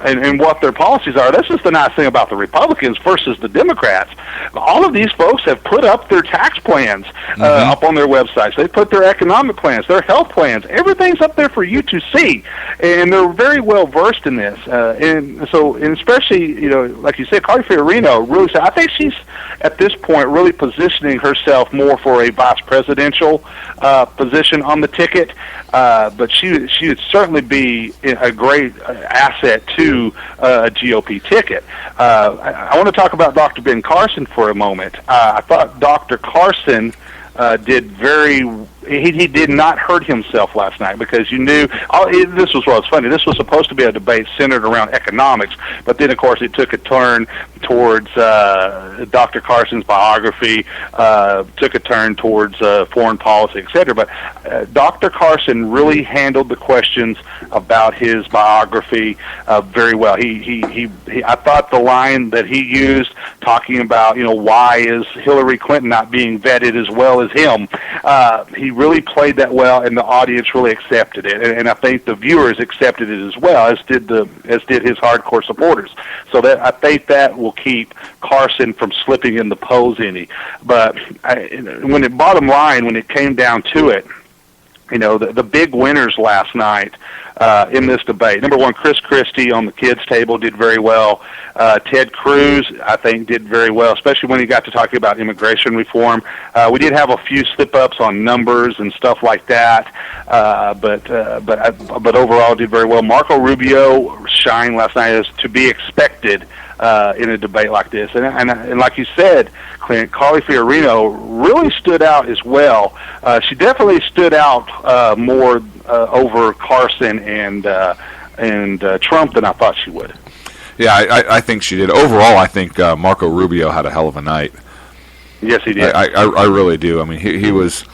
S16: and what their policies are. This is the nice thing about the Republicans versus the Democrats. All of these folks have put up their tax plans up on their websites. They put their economic plans, their health plans. Everything's up there for you to see, and they're very well versed in this. And especially, like you said, Carly Fiorina really. I think she's at this point really positioning herself more for a vice presidential position on the ticket. But she would certainly be a great asset to a GOP ticket. I want to talk about Dr. Ben Carson for a moment. I thought Dr. Carson did very. He did not hurt himself last night, because you knew this was what's funny. This was supposed to be a debate centered around economics, but then of course it took a turn towards Dr. Carson's biography, took a turn towards foreign policy, etc. But Dr. Carson really handled the questions about his biography very well. He I thought the line that he used, talking about why is Hillary Clinton not being vetted as well as him, he really played that well, and the audience really accepted it, and I think the viewers accepted it as well, as did his hardcore supporters. So that I think that will keep Carson from slipping in the polls any. But bottom line, when it came down to it, the big winners last night in this debate. Number one, Chris Christie on the kids' table did very well. Ted Cruz, I think, did very well, especially when he got to talking about immigration reform. We did have a few slip-ups on numbers and stuff like that, but overall did very well. Marco Rubio shined last night, as to be expected in a debate like this. And like you said, Clint, Carly Fiorina really stood out as well. She definitely stood out more over Carson and Trump than I thought she would.
S5: Yeah, I think she did. Overall, I think Marco Rubio had a hell of a night.
S16: Yes, he did.
S5: I really do. I mean, he was,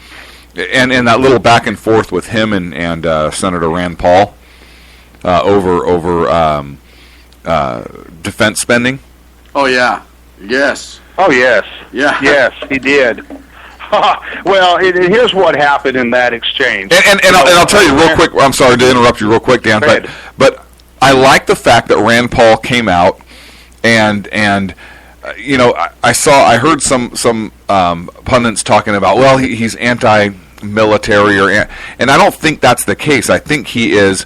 S5: and that little back and forth with him and Senator Rand Paul over defense spending.
S3: Oh yeah, yes.
S16: Oh yes,
S3: yeah,
S16: yes, he did. Well, here's what happened in that exchange.
S5: And I'll tell you real quick. I'm sorry to interrupt you real quick, Dan, but I like the fact that Rand Paul came out and I heard some pundits talking about, well, he's anti-military and I don't think that's the case. I think he is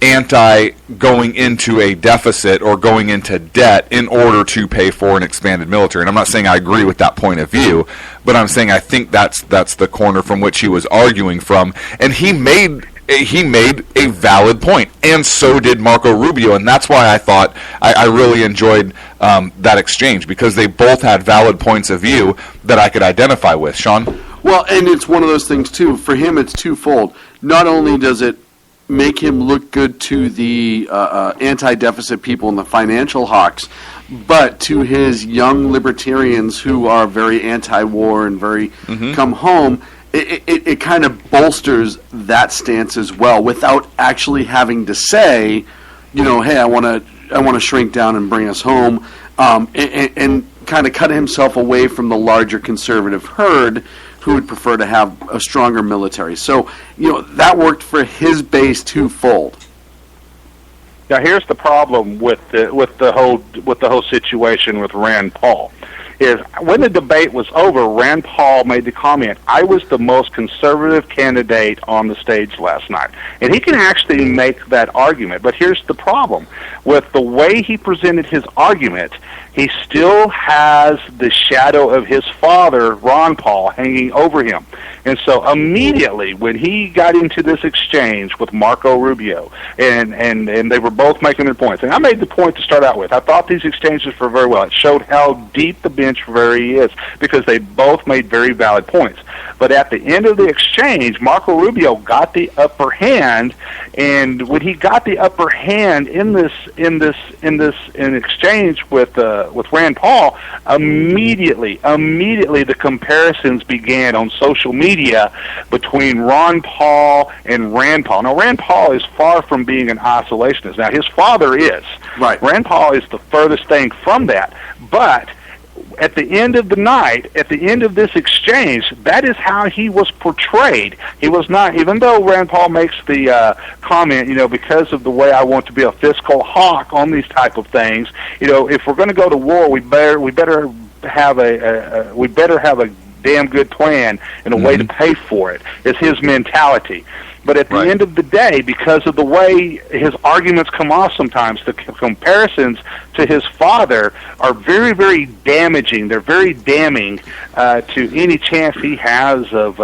S5: anti going into a deficit or going into debt in order to pay for an expanded military. And I'm not saying I agree with that point of view, but I'm saying I think that's the corner from which he was arguing from, and he made a valid point, and so did Marco Rubio, and that's why I thought I really enjoyed that exchange, because they both had valid points of view that I could identify with. Sean?
S3: Well, and it's one of those things too. For him, it's twofold. Not only does it make him look good to the anti-deficit people and the financial hawks, but to his young libertarians who are very anti-war and very come home, it kind of bolsters that stance as well, without actually having to say, hey, I want to shrink down and bring us home, and kind of cut himself away from the larger conservative herd who would prefer to have a stronger military. So, that worked for his base twofold.
S16: Now, here's the problem with the whole situation with Rand Paul. Is when the debate was over, Rand Paul made the comment, I was the most conservative candidate on the stage last night. And he can actually make that argument. But here's the problem. With the way he presented his argument, he still has the shadow of his father, Ron Paul, hanging over him. And so immediately when he got into this exchange with Marco Rubio, and they were both making their points, and I made the point to start out with, I thought these exchanges were very well. It showed how deep the bench really is, because they both made very valid points. But at the end of the exchange, Marco Rubio got the upper hand, and when he got the upper hand in exchange with Rand Paul, immediately the comparisons began on social media between Ron Paul and Rand Paul. Now, Rand Paul is far from being an isolationist. Now, his father is.
S3: Right.
S16: Rand Paul is the furthest thing from that. But at the end of the night, at the end of this exchange, that is how he was portrayed. He was not, even though Rand Paul makes the comment, because of the way I want to be a fiscal hawk on these type of things, if we're going to go to war, we better have a damn good plan and a way to pay for it. It's his mentality. But at the end of the day, because of the way his arguments come off sometimes, the comparisons to his father are very, very damaging. They're very damning to any chance he has of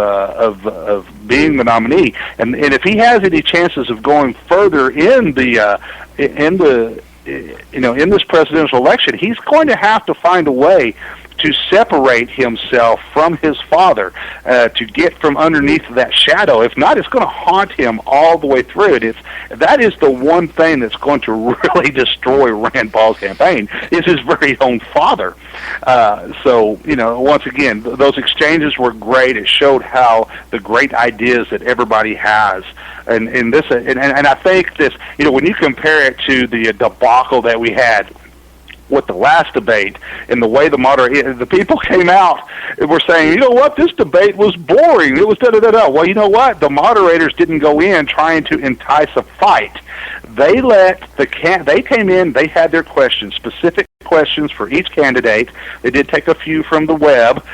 S16: being the nominee. And if he has any chances of going further in this presidential election, he's going to have to find a way to separate himself from his father, to get from underneath that shadow. If not, it's going to haunt him all the way through it. That is the one thing that's going to really destroy Rand Paul's campaign, is his very own father. So, once again, those exchanges were great. It showed how the great ideas that everybody has. And I think this, when you compare it to the debacle that we had with the last debate, and the way the people came out and were saying, this debate was boring. It was da-da-da-da. Well, you know what? The moderators didn't go in trying to entice a fight. They came in, they had their questions, specific questions for each candidate. They did take a few from the web,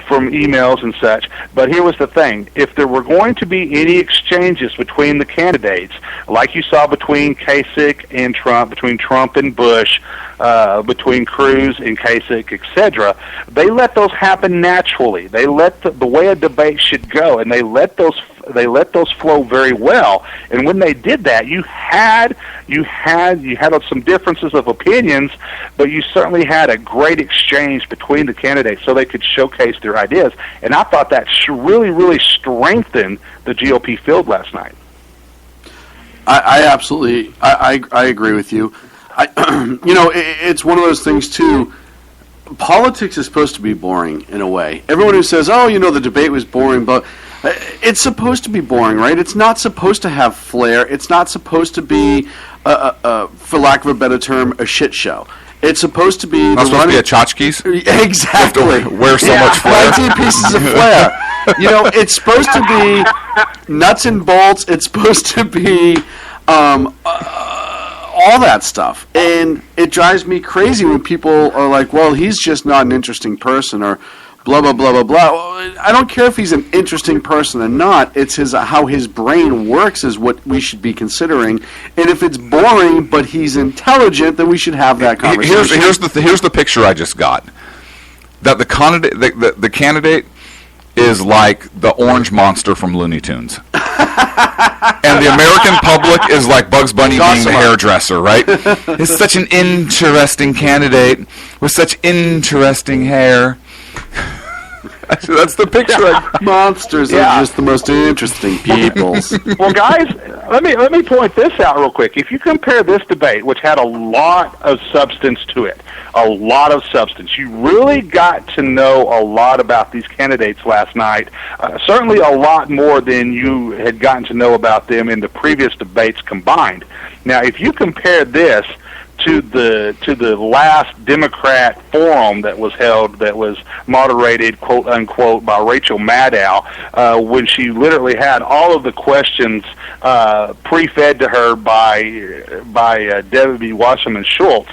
S16: from emails and such. But here was the thing. If there were going to be any exchanges between the candidates, like you saw between Kasich and Trump, between Trump and Bush, between Cruz and Kasich, etc., they let those happen naturally. They let the way a debate should go, and they let those flow very well. And when they did that, you had some differences of opinions, but you certainly had a great exchange between the candidates so they could showcase their ideas. And I thought that really, really strengthened the GOP field last night.
S3: I absolutely I agree with you. It's one of those things too. Politics is supposed to be boring in a way. Everyone who says, the debate was boring, but it's supposed to be boring, right? It's not supposed to have flair. It's not supposed to be, for lack of a better term, a shit show. It's supposed to be...
S5: Not supposed to be a tchotchkes?
S3: Exactly.
S5: You have to wear so much flair.
S3: 19 pieces of flair. It's supposed to be nuts and bolts. It's supposed to be all that stuff. And it drives me crazy when people are like, well, he's just not an interesting person, or blah, blah, blah, blah, blah. I don't care if he's an interesting person or not. It's how his brain works is what we should be considering. And if it's boring, but he's intelligent, then we should have that conversation.
S5: Here's the picture I just got. That the candidate is like the orange monster from Looney Tunes. And the American public is like Bugs Bunny being the hairdresser, right? It's such an interesting candidate with such interesting hair. That's the picture.
S3: Monsters are just the most interesting people.
S16: Well, guys, let me point this out real quick. If you compare this debate, which had a lot of substance to it, you really got to know a lot about these candidates last night. Certainly a lot more than you had gotten to know about them in the previous debates combined. Now, if you compare this to the last Democrat forum that was held, that was moderated, quote unquote, by Rachel Maddow, when she literally had all of the questions pre-fed to her by Debbie Wasserman Schultz.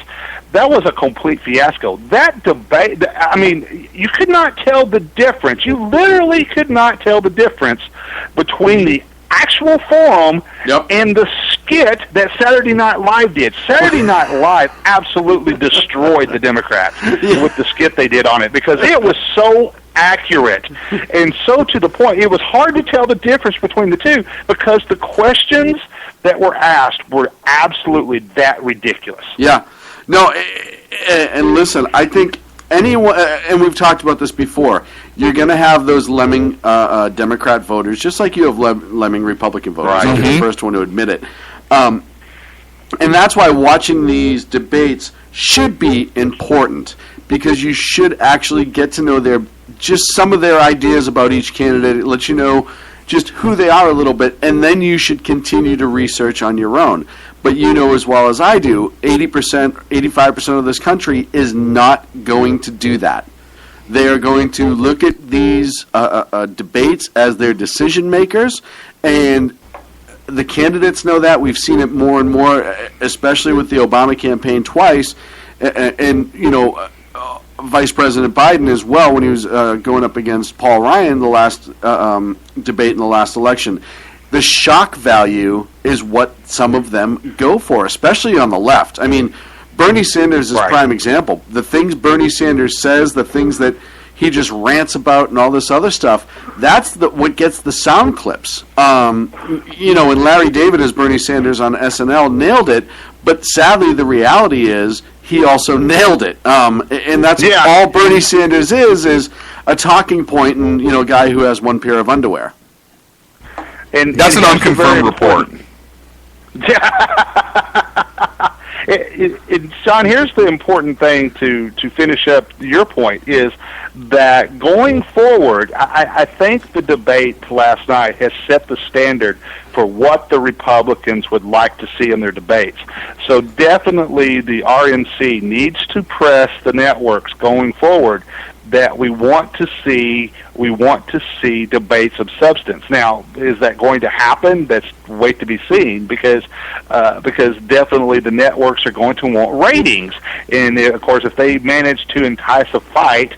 S16: That was a complete fiasco. That debate, you could not tell the difference. You literally could not tell the difference between the actual forum and the skit that Saturday Night Live did. Saturday Night Live absolutely destroyed the Democrats with the skit they did on it, because it was so accurate and so to the point. It was hard to tell the difference between the two because the questions that were asked were absolutely that ridiculous.
S3: Yeah. No, and listen, I think anyone, and we've talked about this before, you're going to have those lemming Democrat voters, just like you have lemming Republican voters.
S16: Right.
S3: I'll be the first one to admit it. And that's why watching these debates should be important, because you should actually get to know just some of their ideas about each candidate. It lets you know just who they are a little bit, and then you should continue to research on your own. But you know as well as I do, 80%, 85% of this country is not going to do that. They are going to look at these debates as their decision makers, and the candidates know that. We've seen it more and more, especially with the Obama campaign twice, and Vice President Biden as well when he was going up against Paul Ryan the last debate in the last election. The shock value is what some of them go for, especially on the left. I mean, Bernie Sanders is a prime example. The things Bernie Sanders says, the things that he just rants about and all this other stuff, that's what gets the sound clips. And Larry David as Bernie Sanders on SNL nailed it, but sadly the reality is he also nailed it. And that's all Bernie Sanders is a talking point and, a guy who has one pair of underwear.
S16: And
S5: that's an unconfirmed report.
S16: Sean, here's the important thing to finish up your point is that going forward, I think the debate last night has set the standard for what the Republicans would like to see in their debates. So definitely the RNC needs to press the networks going forward that we want to see debates of substance. Now, is that going to happen? That's wait to be seen, because definitely the networks are going to want ratings, and of course, if they manage to entice a fight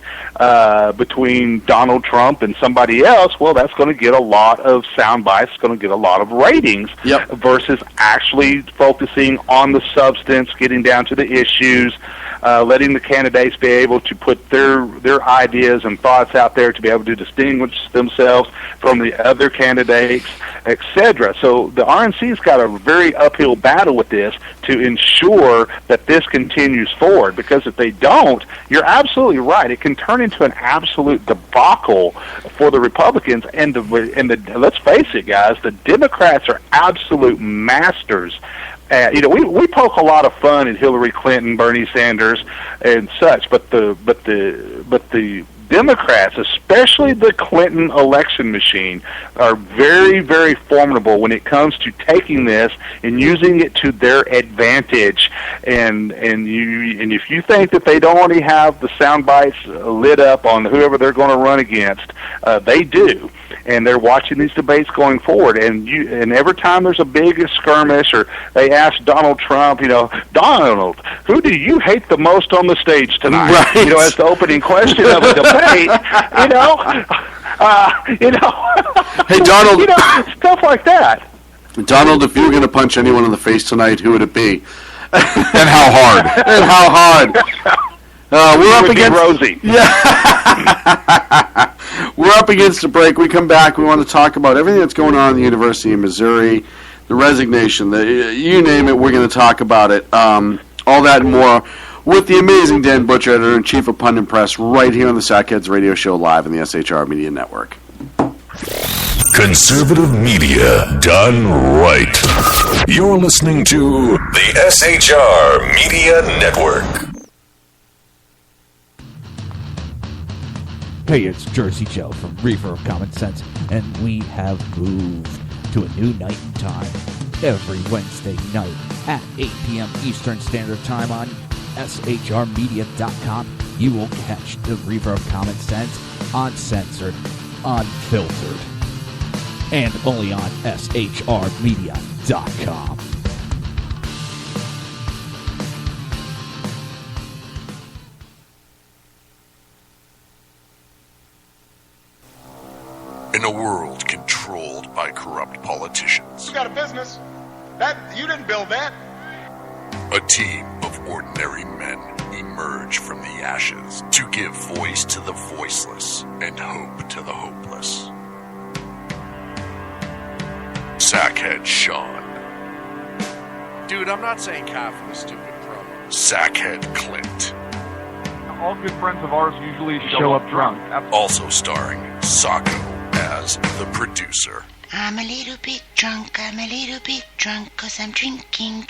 S16: between Donald Trump and somebody else, well, that's going to get a lot of sound bites. It's going to get a lot of ratings. Versus actually focusing on the substance, getting down to the issues. Letting the candidates be able to put their ideas and thoughts out there to be able to distinguish themselves from the other candidates, etc. So the RNC's got a very uphill battle with this to ensure that this continues forward, because if they don't, you're absolutely right. It can turn into an absolute debacle for the Republicans, and let's face it, guys, the Democrats are absolute masters. We poke a lot of fun at Hillary Clinton, Bernie Sanders, and such, but the Democrats, especially the Clinton election machine, are very, very formidable when it comes to taking this and using it to their advantage. And if you think that they don't already have the sound bites lit up on whoever they're going to run against, they do. And they're watching these debates going forward. And every time there's a big skirmish, or they ask Donald Trump, Donald, who do you hate the most on the stage tonight?
S3: Right.
S16: As the opening question of a debate. Hey,
S3: Donald.
S16: Stuff like that.
S3: Donald, if you were going to punch anyone in the face tonight, who would it be?
S5: And how hard?
S3: And how hard? We're up against
S16: Rosie.
S3: Yeah. We're up against a break. We come back. We want to talk about everything that's going on in the University of Missouri, the resignation, you name it. We're going to talk about it. All that and more with the amazing Dan Butcher, editor-in-chief of Pundit Press, right here on the Sackheads Radio Show live on the SHR Media Network.
S1: Conservative media done right. You're listening to the SHR Media Network.
S17: Hey, it's Jersey Joe from Reaver of Common Sense, and we have moved to a new night and time. Every Wednesday night at 8 p.m. Eastern Standard Time on SHRmedia.com, you will catch the Reaver of Common Sense uncensored, unfiltered, and only on SHRmedia.com.
S1: In a world controlled by corrupt politicians,
S18: You got a business. That you didn't build that.
S1: a team of ordinary men emerge from the ashes to give voice to the voiceless and hope to the hopeless. Sackhead Sean,
S6: Dude, I'm not saying cough for the stupid promo.
S1: Sackhead Clint,
S7: All good friends of ours usually show up drunk.
S1: Also starring Sacco as the producer.
S8: I'm a little bit drunk, 'cause I'm drinking.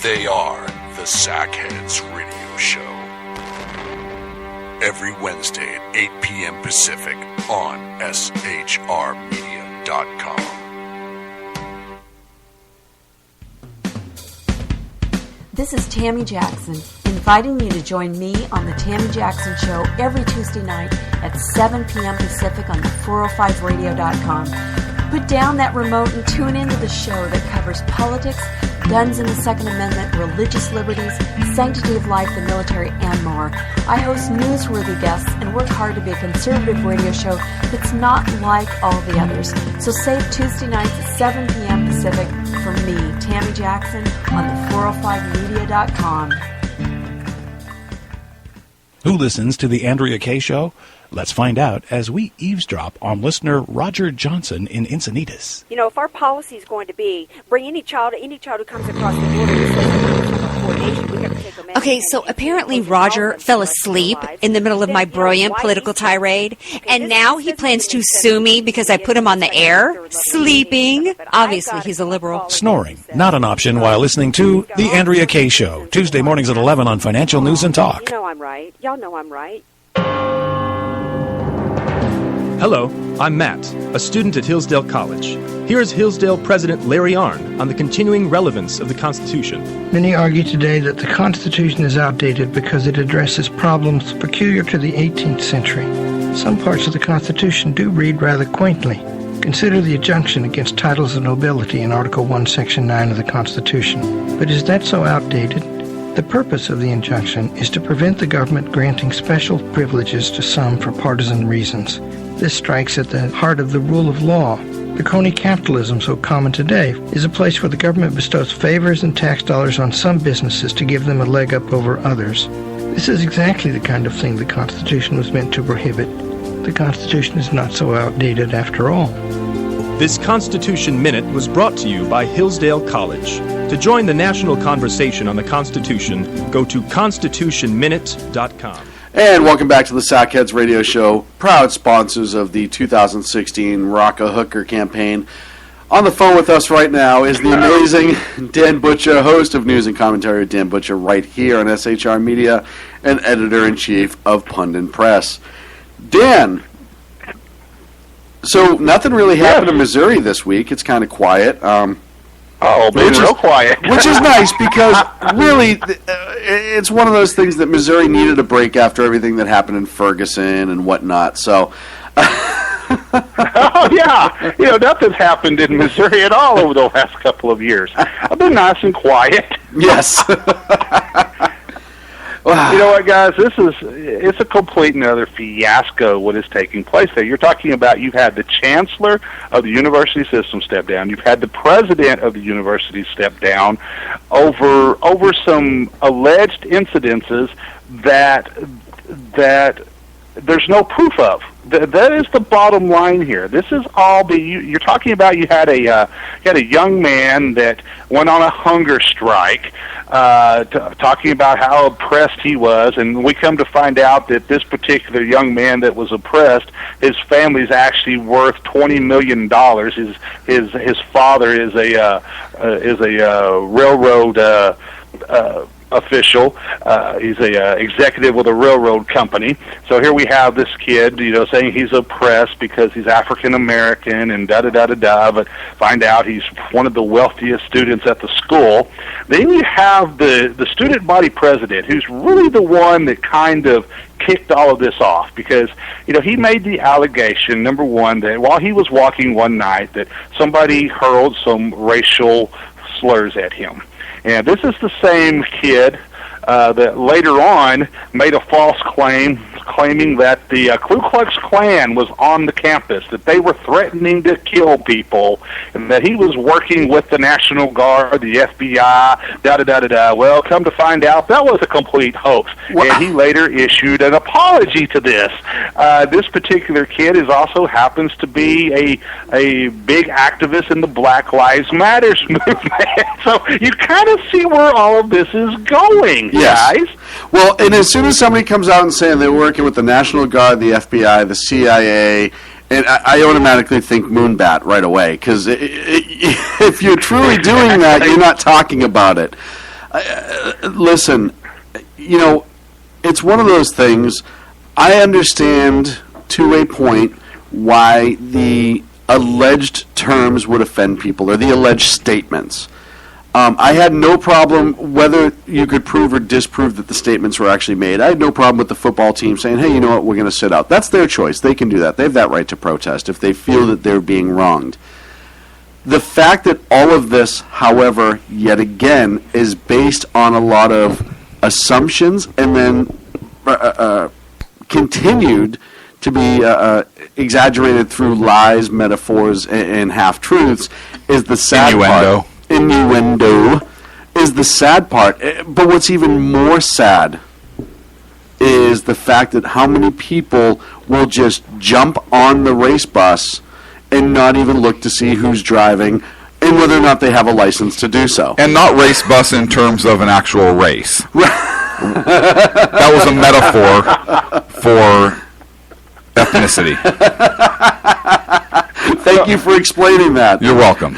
S1: They are the Sackheads Radio Show. Every Wednesday at 8 p.m. Pacific on shrmedia.com.
S9: This is Tammy Jackson, inviting you to join me on the Tammy Jackson Show every Tuesday night at 7 p.m. Pacific on the 405radio.com. Put down that remote and tune into the show that covers politics, guns and the Second Amendment, religious liberties, sanctity of life, the military, and more. I host newsworthy guests and work hard to be a conservative radio show that's not like all the others. So save Tuesday nights at 7 p.m. Pacific for me, Tammy Jackson, on the 405media.com.
S10: Who listens to the Andrea Kaye Show? Let's find out as we eavesdrop on listener Roger Johnson in Encinitas.
S11: You know, if our policy is going to be bring any child who comes across the border to coordination, we have to take them in.
S12: Okay, so apparently Roger fell asleep in the middle of my brilliant political tirade, and now he plans to sue me because I put him on the air, sleeping. Obviously, he's a liberal.
S10: Snoring, not an option while listening to The Andrea Kaye Show, Tuesday mornings at 11 on Financial News and Talk.
S11: You know I'm right. Y'all know I'm right.
S13: Hello, I'm Matt, a student at Hillsdale College. Here is Hillsdale President Larry Arnn on the continuing relevance of the Constitution.
S14: Many argue today that the Constitution is outdated because it addresses problems peculiar to the 18th century. Some parts of the Constitution do read rather quaintly. Consider the injunction against titles of nobility in Article 1, Section 9 of the Constitution. But is that so outdated? The purpose of the injunction is to prevent the government granting special privileges to some for partisan reasons. This strikes at the heart of the rule of law. The crony capitalism so common today is a place where the government bestows favors and tax dollars on some businesses to give them a leg up over others. This is exactly the kind of thing the Constitution was meant to prohibit. The Constitution is not so outdated after all.
S13: This Constitution Minute was brought to you by Hillsdale College. To join the national conversation on the Constitution, go to constitutionminute.com.
S3: And welcome back to the Sackheads Radio Show, proud sponsors of the 2016 Rock a Hooker campaign. On the phone with us right now is the amazing Dan Butcher, host of News and Commentary with Dan Butcher right here on SHR Media and editor-in-chief of Pundit Press. Dan, so nothing really happened in Missouri this week. It's kind of quiet.
S16: Real quiet.
S3: Which is nice because really it's one of those things that Missouri needed a break after everything that happened in Ferguson and whatnot. So,
S16: oh yeah, nothing's happened in Missouri at all over the last couple of years. I've been nice and quiet.
S3: Yes.
S16: You know what, guys? It's a complete and utter fiasco what is taking place there. You're talking about you've had the chancellor of the university system step down. You've had the president of the university step down over some alleged incidences that there's no proof of. That is the bottom line here. This is all you're talking about. You had a young man that went on a hunger strike, talking about how oppressed he was, and we come to find out that this particular young man that was oppressed, his family's actually worth $20 million. His father is a railroad official. He's a executive with a railroad company. So here we have this kid, saying he's oppressed because he's African American and da-da-da-da-da, but find out he's one of the wealthiest students at the school. Then you have the student body president, who's really the one that kind of kicked all of this off because, he made the allegation, number one, that while he was walking one night that somebody hurled some racial slurs at him. And this is the same kid that later on made a false claim, claiming that the Ku Klux Klan was on the campus, that they were threatening to kill people, and that he was working with the National Guard, the FBI, da-da-da-da-da. Well, come to find out, that was a complete hoax. Wow. And he later issued an apology to this. This particular kid also happens to be a big activist in the Black Lives Matter movement. So you kind of see where all of this is going, guys.
S3: Well, and as soon as somebody comes out and saying they're working with the National Guard, the FBI, the CIA, and I automatically think Moonbat right away, because if you're truly doing that, you're not talking about it. Listen, it's one of those things. I understand to a point why the alleged terms would offend people, or the alleged statements. I had no problem whether you could prove or disprove that the statements were actually made. I had no problem with the football team saying, hey, you know what, we're going to sit out. That's their choice. They can do that. They have that right to protest if they feel that they're being wronged. The fact that all of this, however, yet again, is based on a lot of assumptions and then continued to be exaggerated through lies, metaphors, and half-truths is the sad part. Innuendo is the sad part. But what's even more sad is the fact that how many people will just jump on the race bus and not even look to see who's driving and whether or not they have a license to do so.
S5: And not race bus in terms of an actual race. That was a metaphor for ethnicity.
S3: Thank you for explaining that.
S5: You're welcome.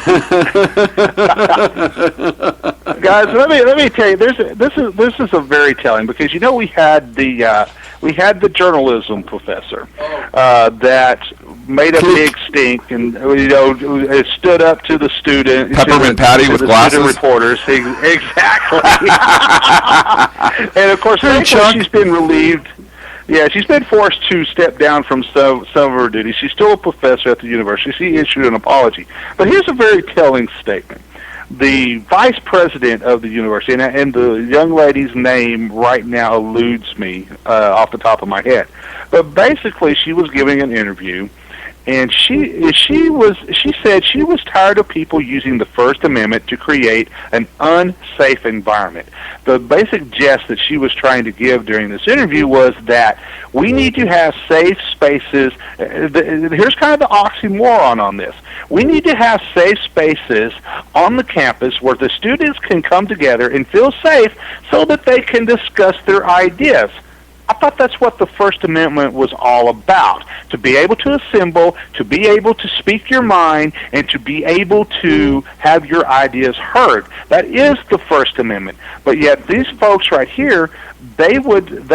S16: Guys, let me tell you, this is a very telling, because we had the journalism professor that made a big stink and it stood up to the student,
S5: Peppermint Patty with glasses,
S16: reporters, exactly. And of course, she's been relieved. Yeah, she's been forced to step down from some of her duties. She's still a professor at the university. She issued an apology. But here's a very telling statement. The vice president of the university, and the young lady's name right now eludes me off the top of my head, but basically she was giving an interview, and she said she was tired of people using the First Amendment to create an unsafe environment. The basic jest that she was trying to give during this interview was that we need to have safe spaces. Here's kind of the oxymoron on this. We need to have safe spaces on the campus where the students can come together and feel safe so that they can discuss their ideas. I thought that's what the First Amendment was all about, to be able to assemble, to be able to speak your mind, and to be able to have your ideas heard. That is the First Amendment. But yet these folks right here, they would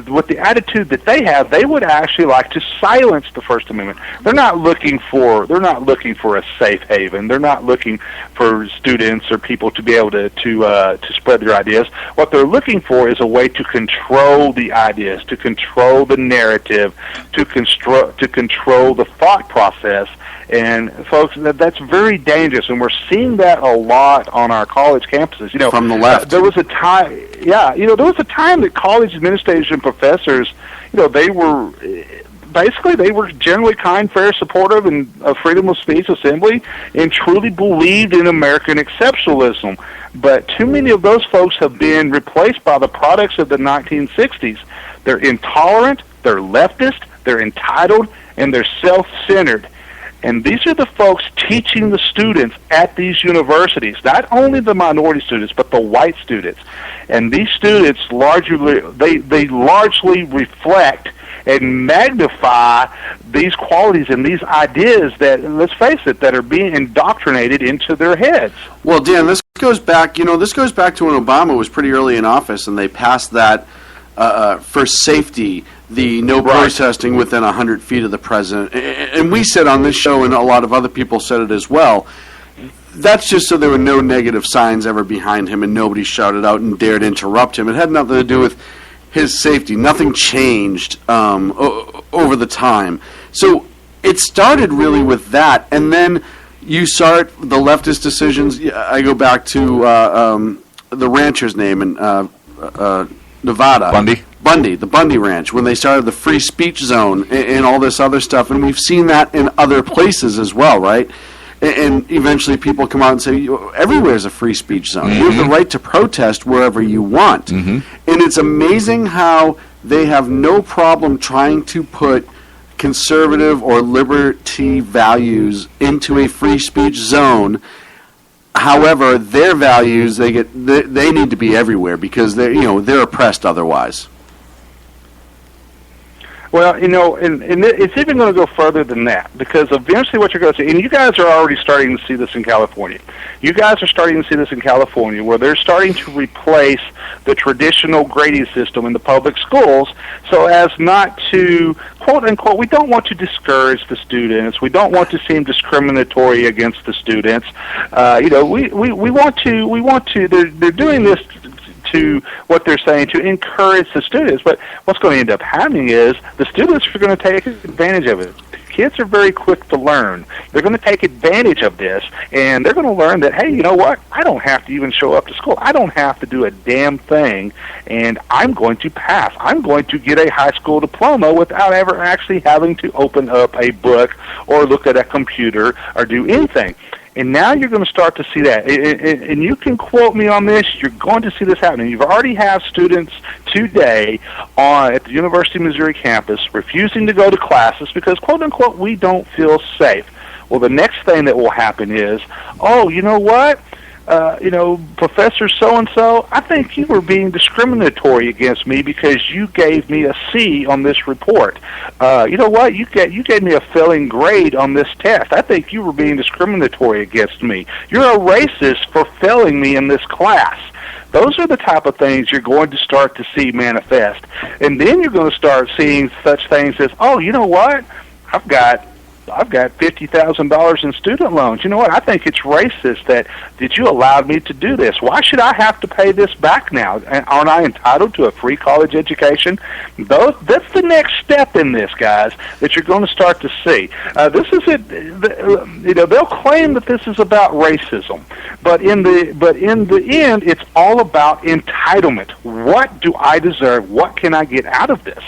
S16: with the attitude that they have, they would actually like to silence the First Amendment. They're not looking for a safe haven. They're not looking for students or people to be able to spread their ideas. What they're looking for is a way to control the ideas, to control the narrative, to control the thought process. And folks, that's very dangerous, and we're seeing that a lot on our college campuses.
S3: From the left,
S16: there was a time. Yeah, there was a time that college administration professors, they were generally kind, fair, supportive, and of freedom of speech, assembly, and truly believed in American exceptionalism. But too many of those folks have been replaced by the products of the 1960s. They're intolerant, they're leftist, they're entitled, and they're self-centered. And these are the folks teaching the students at these universities, not only the minority students, but the white students. And these students largely reflect and magnify these qualities and these ideas that, let's face it, that are being indoctrinated into their heads.
S3: Well, Dan, this goes back to when Obama was pretty early in office, and they passed that for safety, the no protesting within 100 feet of the president. And we said on this show, and a lot of other people said it as well, that's just so there were no negative signs ever behind him and nobody shouted out and dared interrupt him. It had nothing to do with his safety. Nothing changed over the time. So it started really with that, and then you start the leftist decisions. I go back to the rancher's name in Nevada. Bundy, the Bundy Ranch, when they started the free speech zone and all this other stuff, and we've seen that in other places as well, right? And eventually people come out and say, everywhere is a free speech zone. Mm-hmm. You have the right to protest wherever you want. Mm-hmm. And it's amazing how they have no problem trying to put conservative or liberty values into a free speech zone. However, their values they need to be everywhere because they're oppressed otherwise.
S16: Well, and it's even going to go further than that, because eventually what you're going to see, and you guys are already starting to see this in California. You guys are starting to see this in California, where they're starting to replace the traditional grading system in the public schools so as not to, quote unquote, we don't want to discourage the students. We don't want to seem discriminatory against the students. We want to, they're doing this to what they're saying to encourage the students, but what's going to end up happening is the students are going to take advantage of it. Kids are very quick to learn. They're going to take advantage of this, and they're going to learn that, hey, you know what? I don't have to even show up to school. I don't have to do a damn thing, and I'm going to pass. I'm going to get a high school diploma without ever actually having to open up a book or look at a computer or do anything. And now you're going to start to see that. And you can quote me on this. You're going to see this happening. You've already have students today at the University of Missouri campus refusing to go to classes because, quote unquote, we don't feel safe. Well, the next thing that will happen is, oh, you know what? Professor so-and-so, I think you were being discriminatory against me because you gave me a C on this report. You know what? You gave me a failing grade on this test. I think you were being discriminatory against me. You're a racist for failing me in this class. Those are the type of things you're going to start to see manifest. And then you're going to start seeing such things as, oh, you know what? I've got $50,000 in student loans. You know what? I think it's racist that you allowed me to do this. Why should I have to pay this back now? Aren't I entitled to a free college education? That's the next step in this, guys, that you're going to start to see. This is it. They'll claim that this is about racism, but in the end, it's all about entitlement. What do I deserve? What can I get out of this?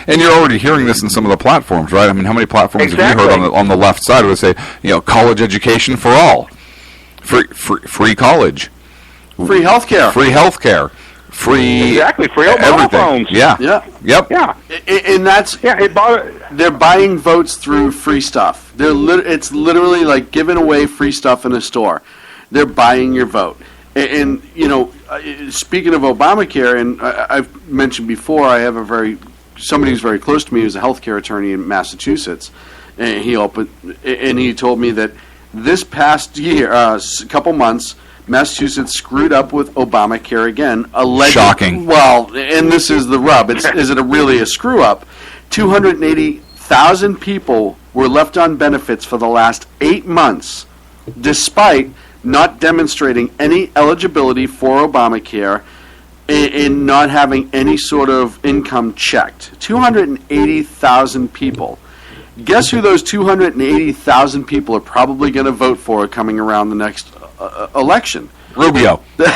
S5: And you're already hearing this in some of the platforms, right? I mean, how many platforms have you heard on the left side where they say, college education for all, free college,
S3: free healthcare,
S5: free
S16: mobile phones,
S5: yep,
S3: and that's they're buying votes through free stuff. It's literally like giving away free stuff in a store. They're buying your vote. And speaking of Obamacare, and I've mentioned before, I have somebody who's very close to me who's a healthcare attorney in Massachusetts, and he told me that this past year, couple months, Massachusetts screwed up with Obamacare again.
S5: Shocking.
S3: Well, and this is the rub. Is it really a screw up? 280,000 people were left on benefits for the last 8 months, despite not demonstrating any eligibility for Obamacare and not having any sort of income checked. 280,000 people. Guess who those 280,000 people are probably going to vote for coming around the next election?
S5: Rubio.
S3: Yeah.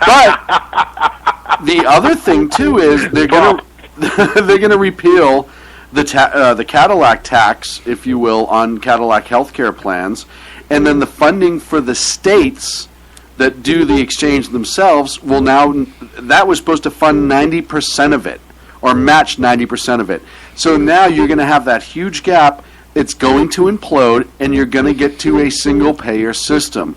S3: But the other thing too is they're going to repeal the Cadillac tax, if you will, on Cadillac healthcare plans, and then the funding for the states that do the exchange themselves will now, that was supposed to fund 90% of it or match 90% of it. So now you're going to have that huge gap. It's going to implode, and you're going to get to a single-payer system.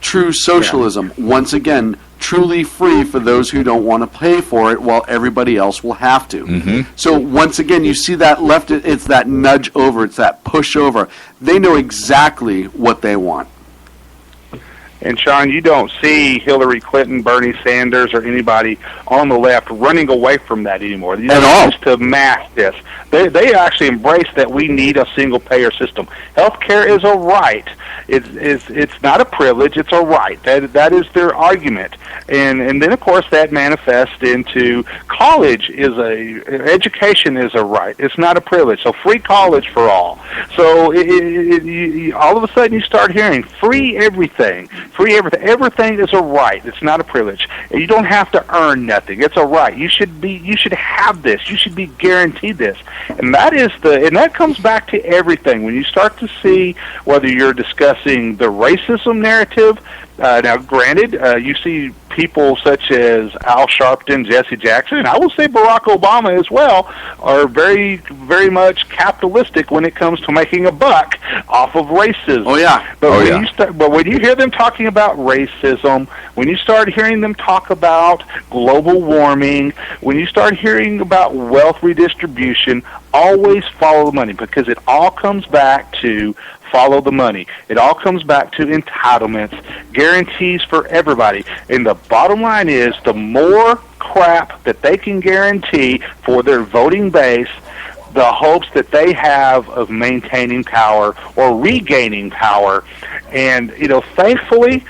S3: True socialism, once again, truly free for those who don't want to pay for it, while everybody else will have to.
S5: Mm-hmm.
S3: So once again, you see that left, it's that nudge over, it's that push over. They know exactly what they want.
S16: And, Sean, you don't see Hillary Clinton, Bernie Sanders, or anybody on the left running away from that anymore. They used to mask this. They actually embrace that we need a single-payer system. Healthcare is a right. It's not a privilege. It's a right. That is their argument. And then, of course, that manifests into college education is a right. It's not a privilege. So free college for all. So all of a sudden you start hearing free everything. Free everything. Everything is a right. It's not a privilege. You don't have to earn nothing. It's a right. You should have this. You should be guaranteed this. And that comes back to everything. When you start to see whether you're discussing the racism narrative, Now, granted, you see people such as Al Sharpton, Jesse Jackson, and I will say Barack Obama as well, are very, very much capitalistic when it comes to making a buck off of racism.
S3: Oh, yeah.
S16: But when you hear them talking about racism, when you start hearing them talk about global warming, when you start hearing about wealth redistribution, always follow the money, because it all comes back to follow the money. It all comes back to entitlements, guarantees for everybody. And the bottom line is, the more crap that they can guarantee for their voting base, the hopes that they have of maintaining power or regaining power. And, thankfully,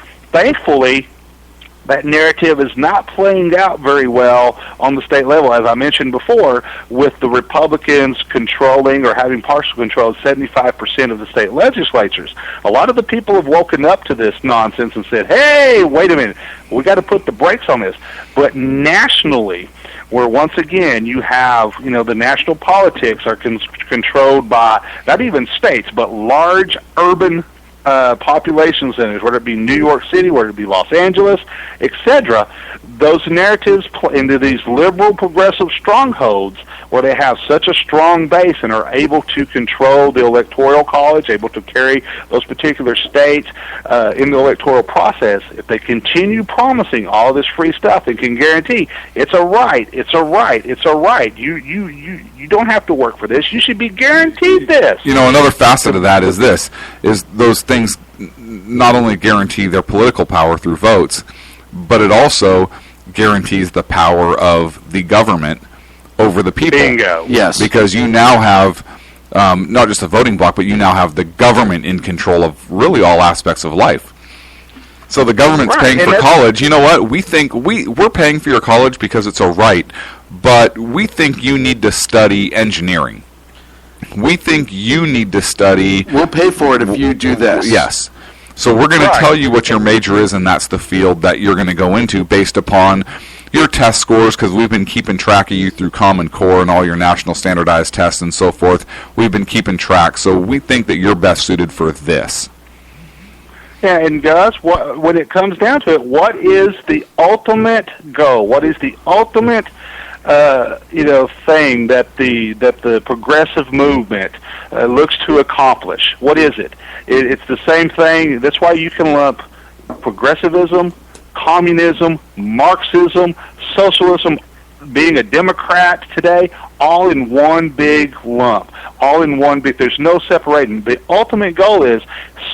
S16: that narrative is not playing out very well on the state level, as I mentioned before, with the Republicans controlling or having partial control of 75% of the state legislatures. A lot of the people have woken up to this nonsense and said, hey, wait a minute, we got to put the brakes on this. But nationally, where once again you have, the national politics are controlled by not even states, but large urban population centers, whether it be New York City, whether it be Los Angeles, etc., those narratives play into these liberal progressive strongholds where they have such a strong base and are able to control the electoral college, able to carry those particular states in the electoral process. If they continue promising all this free stuff and can guarantee it's a right, you don't have to work for this, you should be guaranteed this.
S5: Another facet of that is those things not only guarantee their political power through votes, but it also guarantees the power of the government over the people.
S16: Bingo.
S3: Yes.
S5: Because you now have not just a voting block, but you now have the government in control of really all aspects of life. So the government's paying for college. You know what? We think we're paying for your college because it's a right, but we think you need to study engineering. We think you need to study...
S3: We'll pay for it if you do this.
S5: Yes. So we're going to tell you what your major is, and that's the field that you're going to go into based upon your test scores, because we've been keeping track of you through Common Core and all your national standardized tests and so forth. We've been keeping track, so we think that you're best suited for this.
S16: Yeah, and Gus, when it comes down to it, what is the ultimate goal? What is the ultimate thing that the progressive movement looks to accomplish? What is it? It's the same thing. That's why you can lump progressivism, communism, Marxism, socialism, being a Democrat today, all in one big lump, all in one big. There's no separating. The ultimate goal is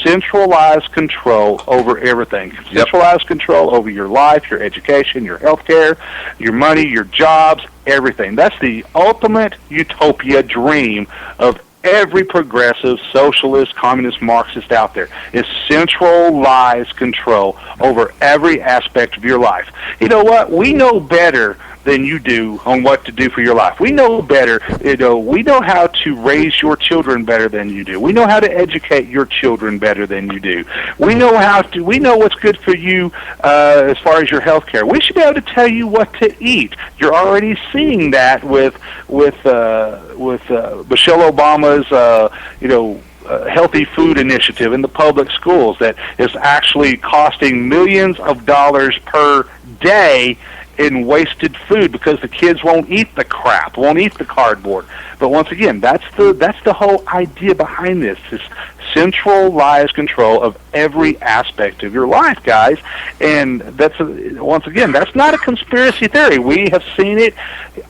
S16: centralized control over everything. Centralized control over your life, your education, your health care, your money, your jobs, everything. That's the ultimate utopia dream of every progressive, socialist, communist, Marxist out there, is centralized control over every aspect of your life. You know what? We know better than you do on what to do for your life. We know better. We know how to raise your children better than you do. We know how to educate your children better than you do. We know what's good for you as far as your health care. We should be able to tell you what to eat. You're already seeing that with Michelle Obama's healthy food initiative in the public schools that is actually costing millions of dollars per day in wasted food because the kids won't eat the crap, won't eat the cardboard. But once again, that's the whole idea behind this, is centralized control of every aspect of your life, guys. And once again, that's not a conspiracy theory. We have seen it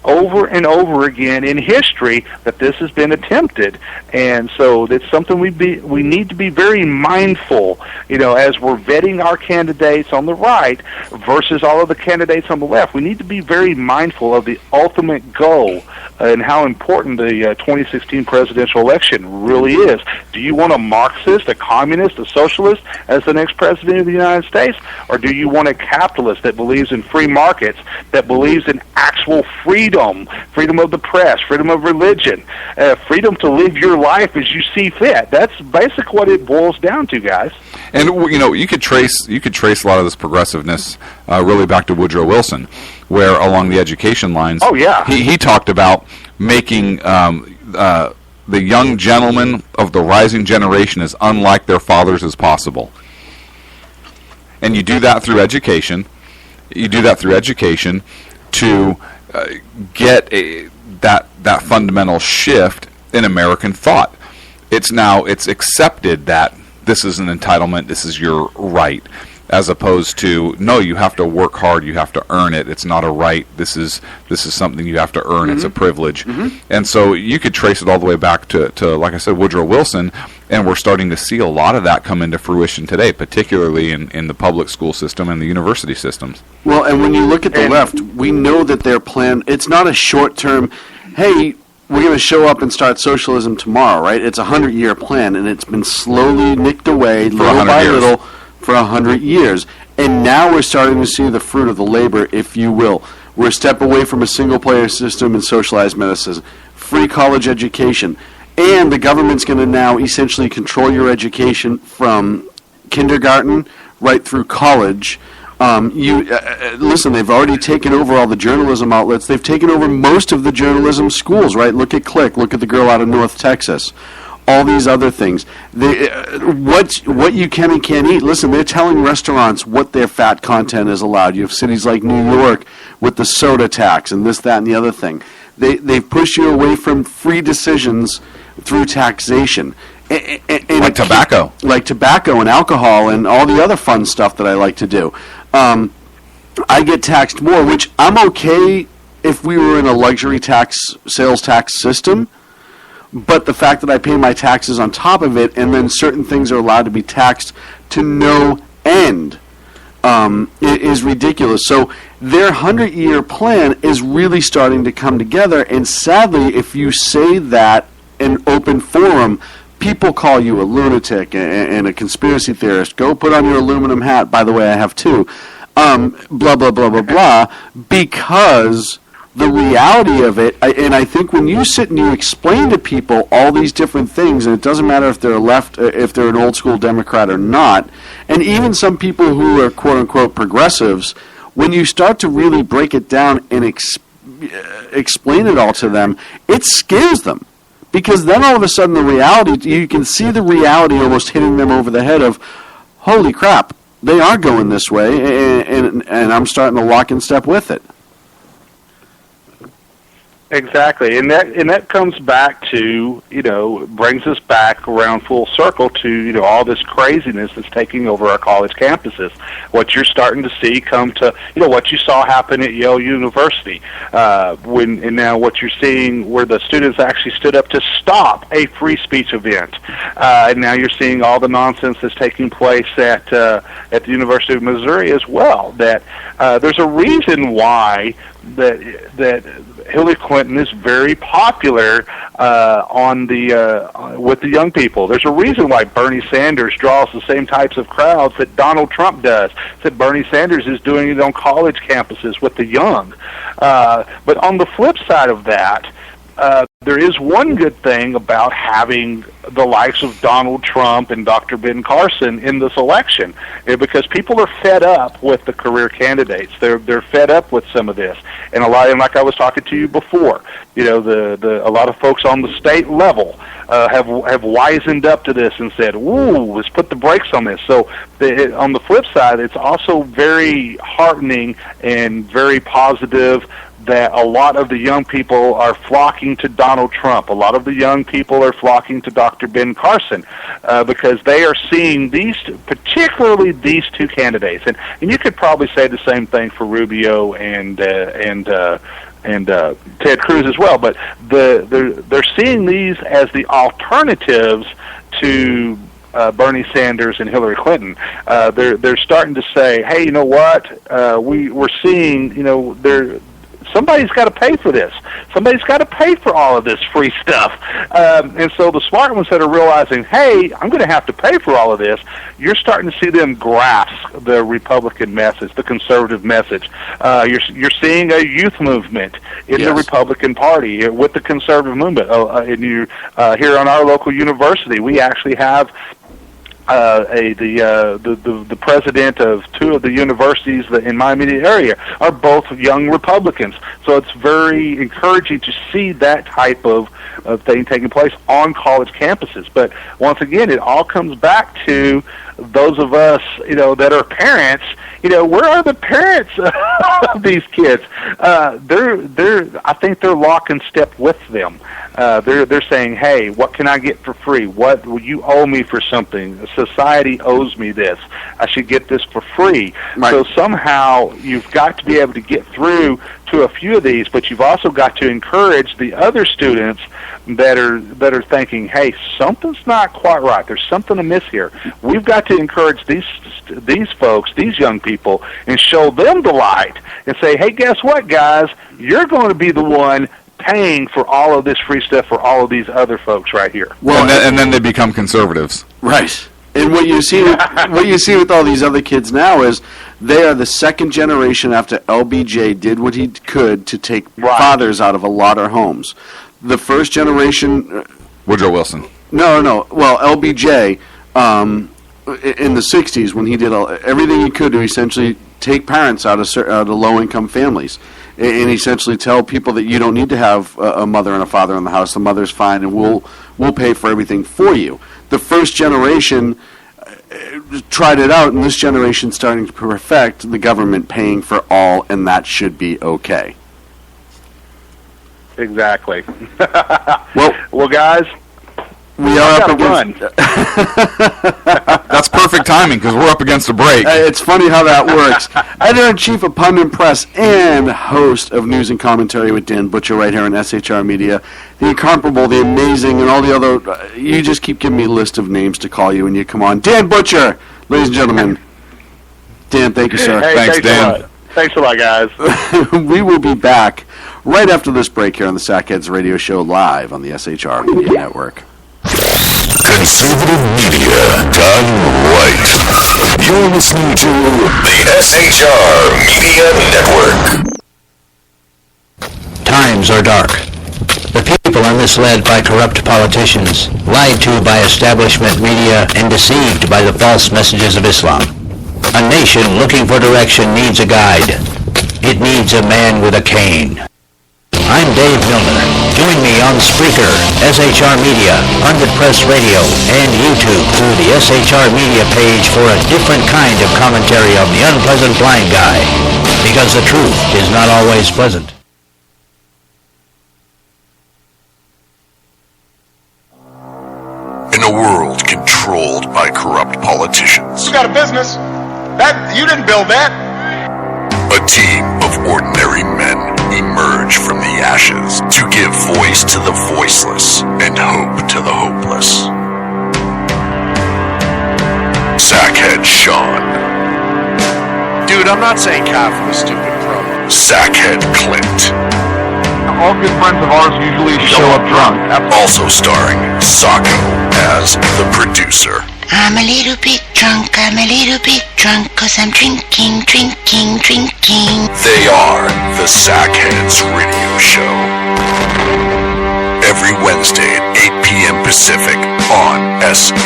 S16: over and over again in history that this has been attempted. And so it's something we need to be very mindful, as we're vetting our candidates on the right versus all of the candidates on the left. We need to be very mindful of the ultimate goal and how important the 2016 presidential election really is. Do you want a Marxist, a communist, a socialist as the next president of the United States? Or do you want a capitalist that believes in free markets, that believes in actual freedom of the press, freedom of religion, freedom to live your life as you see fit? That's basically what it boils down to, guys.
S5: And you could trace a lot of this progressiveness really back to Woodrow Wilson, where along the education lines, he talked about making the young gentlemen of the rising generation as unlike their fathers as possible. And you do that through education. You do that through education to get that fundamental shift in American thought. It's accepted that this is an entitlement, this is your right, as opposed to, no, you have to work hard, you have to earn it, it's not a right, this is something you have to earn, it's a privilege. And so you could trace it all the way back to like I said, Woodrow Wilson, and we're starting to see a lot of that come into fruition today, particularly in the public school system and the university systems.
S3: Well, and when you look at the left, we know that their plan, it's not a short-term, hey, we're going to show up and start socialism tomorrow, right? It's a 100-year plan, and it's been slowly nicked away, little by little, for 100 years. And now we're starting to see the fruit of the labor, if you will. We're a step away from a single-player system and socialized medicine, free college education, and the government's going to now essentially control your education from kindergarten right through college. Listen, they've already taken over all the journalism outlets. They've taken over most of the journalism schools, right? Look at Click. Look at the girl out of North Texas. All these other things. What you can and can't eat. Listen, they're telling restaurants what their fat content is allowed. You have cities like New York with the soda tax and this, that, and the other thing. They've pushed you away from free decisions through taxation.
S5: Like tobacco.
S3: Like tobacco and alcohol and all the other fun stuff that I like to do. I get taxed more, which I'm okay if we were in a luxury sales tax system, but the fact that I pay my taxes on top of it and then certain things are allowed to be taxed to no end is ridiculous. So their 100-year plan is really starting to come together, and sadly, if you say that in open forum, people call you a lunatic and a conspiracy theorist. Go put on your aluminum hat. By the way, I have two. Blah, blah, blah, blah, blah, because the reality of it, and I think when you sit and you explain to people all these different things, and it doesn't matter if they're if they're an old school Democrat or not, and even some people who are quote-unquote progressives, when you start to really break it down and explain it all to them, it scares them. Because then all of a sudden the reality, you can see the reality almost hitting them over the head of, holy crap, they are going this way, and I'm starting to walk in step with it.
S16: Exactly, and that comes back to, brings us back around full circle to, all this craziness that's taking over our college campuses. What you're starting to see come to, what you saw happen at Yale University, and now what you're seeing where the students actually stood up to stop a free speech event, and now you're seeing all the nonsense that's taking place at the University of Missouri as well. That there's a reason why that Hillary Clinton is very popular with the young people. There's a reason why Bernie Sanders draws the same types of crowds that Donald Trump does. That Bernie Sanders is doing it on college campuses with the young. But on the flip side of that, there is one good thing about having the likes of Donald Trump and Dr. Ben Carson in this election, because people are fed up with the career candidates. They're fed up with some of this, and like I was talking to you before, a lot of folks on the state level have wisened up to this and said, "Ooh, let's put the brakes on this." So on the flip side, it's also very heartening and very positive that a lot of the young people are flocking to Donald Trump. A lot of the young people are flocking to Dr. Ben Carson because they are seeing particularly these two candidates. And you could probably say the same thing for Rubio and Ted Cruz as well. But they're seeing these as the alternatives to Bernie Sanders and Hillary Clinton. They're starting to say, hey, you know what? We're seeing, somebody's got to pay for this. Somebody's got to pay for all of this free stuff. And so the smart ones that are realizing, hey, I'm going to have to pay for all of this, you're starting to see them grasp the Republican message, the conservative message. You're seeing a youth movement in the Republican Party with the conservative movement. Here on our local university, we actually have the president of two of the universities that in my immediate area are both young Republicans. So it's very encouraging to see that type of thing taking place on college campuses. But once again, it all comes back to those of us, that are parents. Where are the parents of these kids? I think they're lock and step with them. They're saying, hey, what can I get for free? What will you owe me for something? Society owes me this. I should get this for free. Right. So somehow you've got to be able to get through to a few of these, but you've also got to encourage the other students that are thinking, hey, something's not quite right. There's something amiss here. We've got to encourage these folks, these young people, and show them the light and say, hey, guess what, guys? You're going to be the one paying for all of this free stuff for all of these other folks right here.
S5: Well, and then they become conservatives.
S3: Right. And what you see with all these other kids now is they are the second generation after LBJ did what he could to take fathers out of a lot of homes. The first generation...
S5: Woodrow Wilson.
S3: No. Well, LBJ, in the 60s, when he did everything he could to essentially take parents out of low-income families and essentially tell people that you don't need to have a mother and a father in the house. The mother's fine, and we'll pay for everything for you. The first generation tried it out, and this generation's starting to perfect the government paying for all, and that should be okay.
S16: Exactly. Well, guys,
S3: we are up against.
S5: That's perfect timing because we're up against a break.
S3: It's funny how that works. Editor-in-Chief of Pundit Press and host of News and Commentary with Dan Butcher right here on SHR Media. The incomparable, the amazing, and all the other... you just keep giving me a list of names to call you when you come on. Dan Butcher, ladies and gentlemen. Dan, thank you, sir.
S16: Hey, thanks, Dan. Thanks a lot, guys.
S3: We will be back right after this break here on the Sackheads Radio Show live on the SHR Media Network.
S1: Conservative media done right. You're listening to the SHR Media Network.
S15: Times are dark. The people are misled by corrupt politicians, lied to by establishment media, and deceived by the false messages of Islam. A nation looking for direction needs a guide. It needs a man with a cane. I'm Dave Milner. Join me on Spreaker, SHR Media, Pundit Press Radio, and YouTube through the SHR Media page for a different kind of commentary on the unpleasant blind guy. Because the truth is not always pleasant.
S1: In a world controlled by corrupt politicians,
S18: You got a business. You didn't build that.
S1: a team of ordinary men emerge from the ashes to give voice to the voiceless and hope to the hopeless. Sackhead Sean.
S6: Dude, I'm not saying capitalist, stupid pro.
S1: Sackhead Clint.
S7: All good friends of ours usually show up drunk.
S1: Also starring Sacco as the producer.
S8: I'm a little bit drunk, cause I'm drinking.
S1: They are the Sackheads Radio Show. Every Wednesday at 8 p.m. Pacific on shrmedia.com.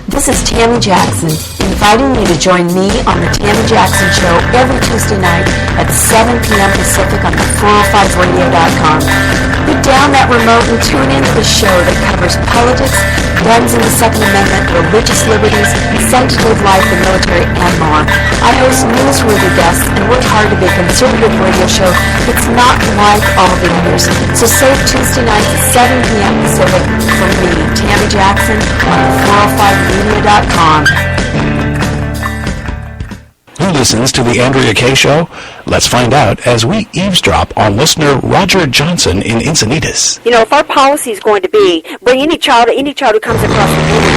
S9: This is Tammy Jackson, inviting you to join me on the Tammy Jackson Show every Tuesday night at 7 p.m. Pacific on the 405radio.com. Put down that remote and tune into the show that covers politics, guns and the Second Amendment, religious liberties, sanctity of life, the military, and more. I host newsworthy guests and work hard to be a conservative radio show that's not like all the others. So save Tuesday nights at 7 p.m. Pacific from me, Tammy Jackson, on the 405media.com.
S10: Who listens to the Andrea Kaye Show? Let's find out as we eavesdrop on listener Roger Johnson in Encinitas.
S11: If our policy is going to be bring any child who comes across the border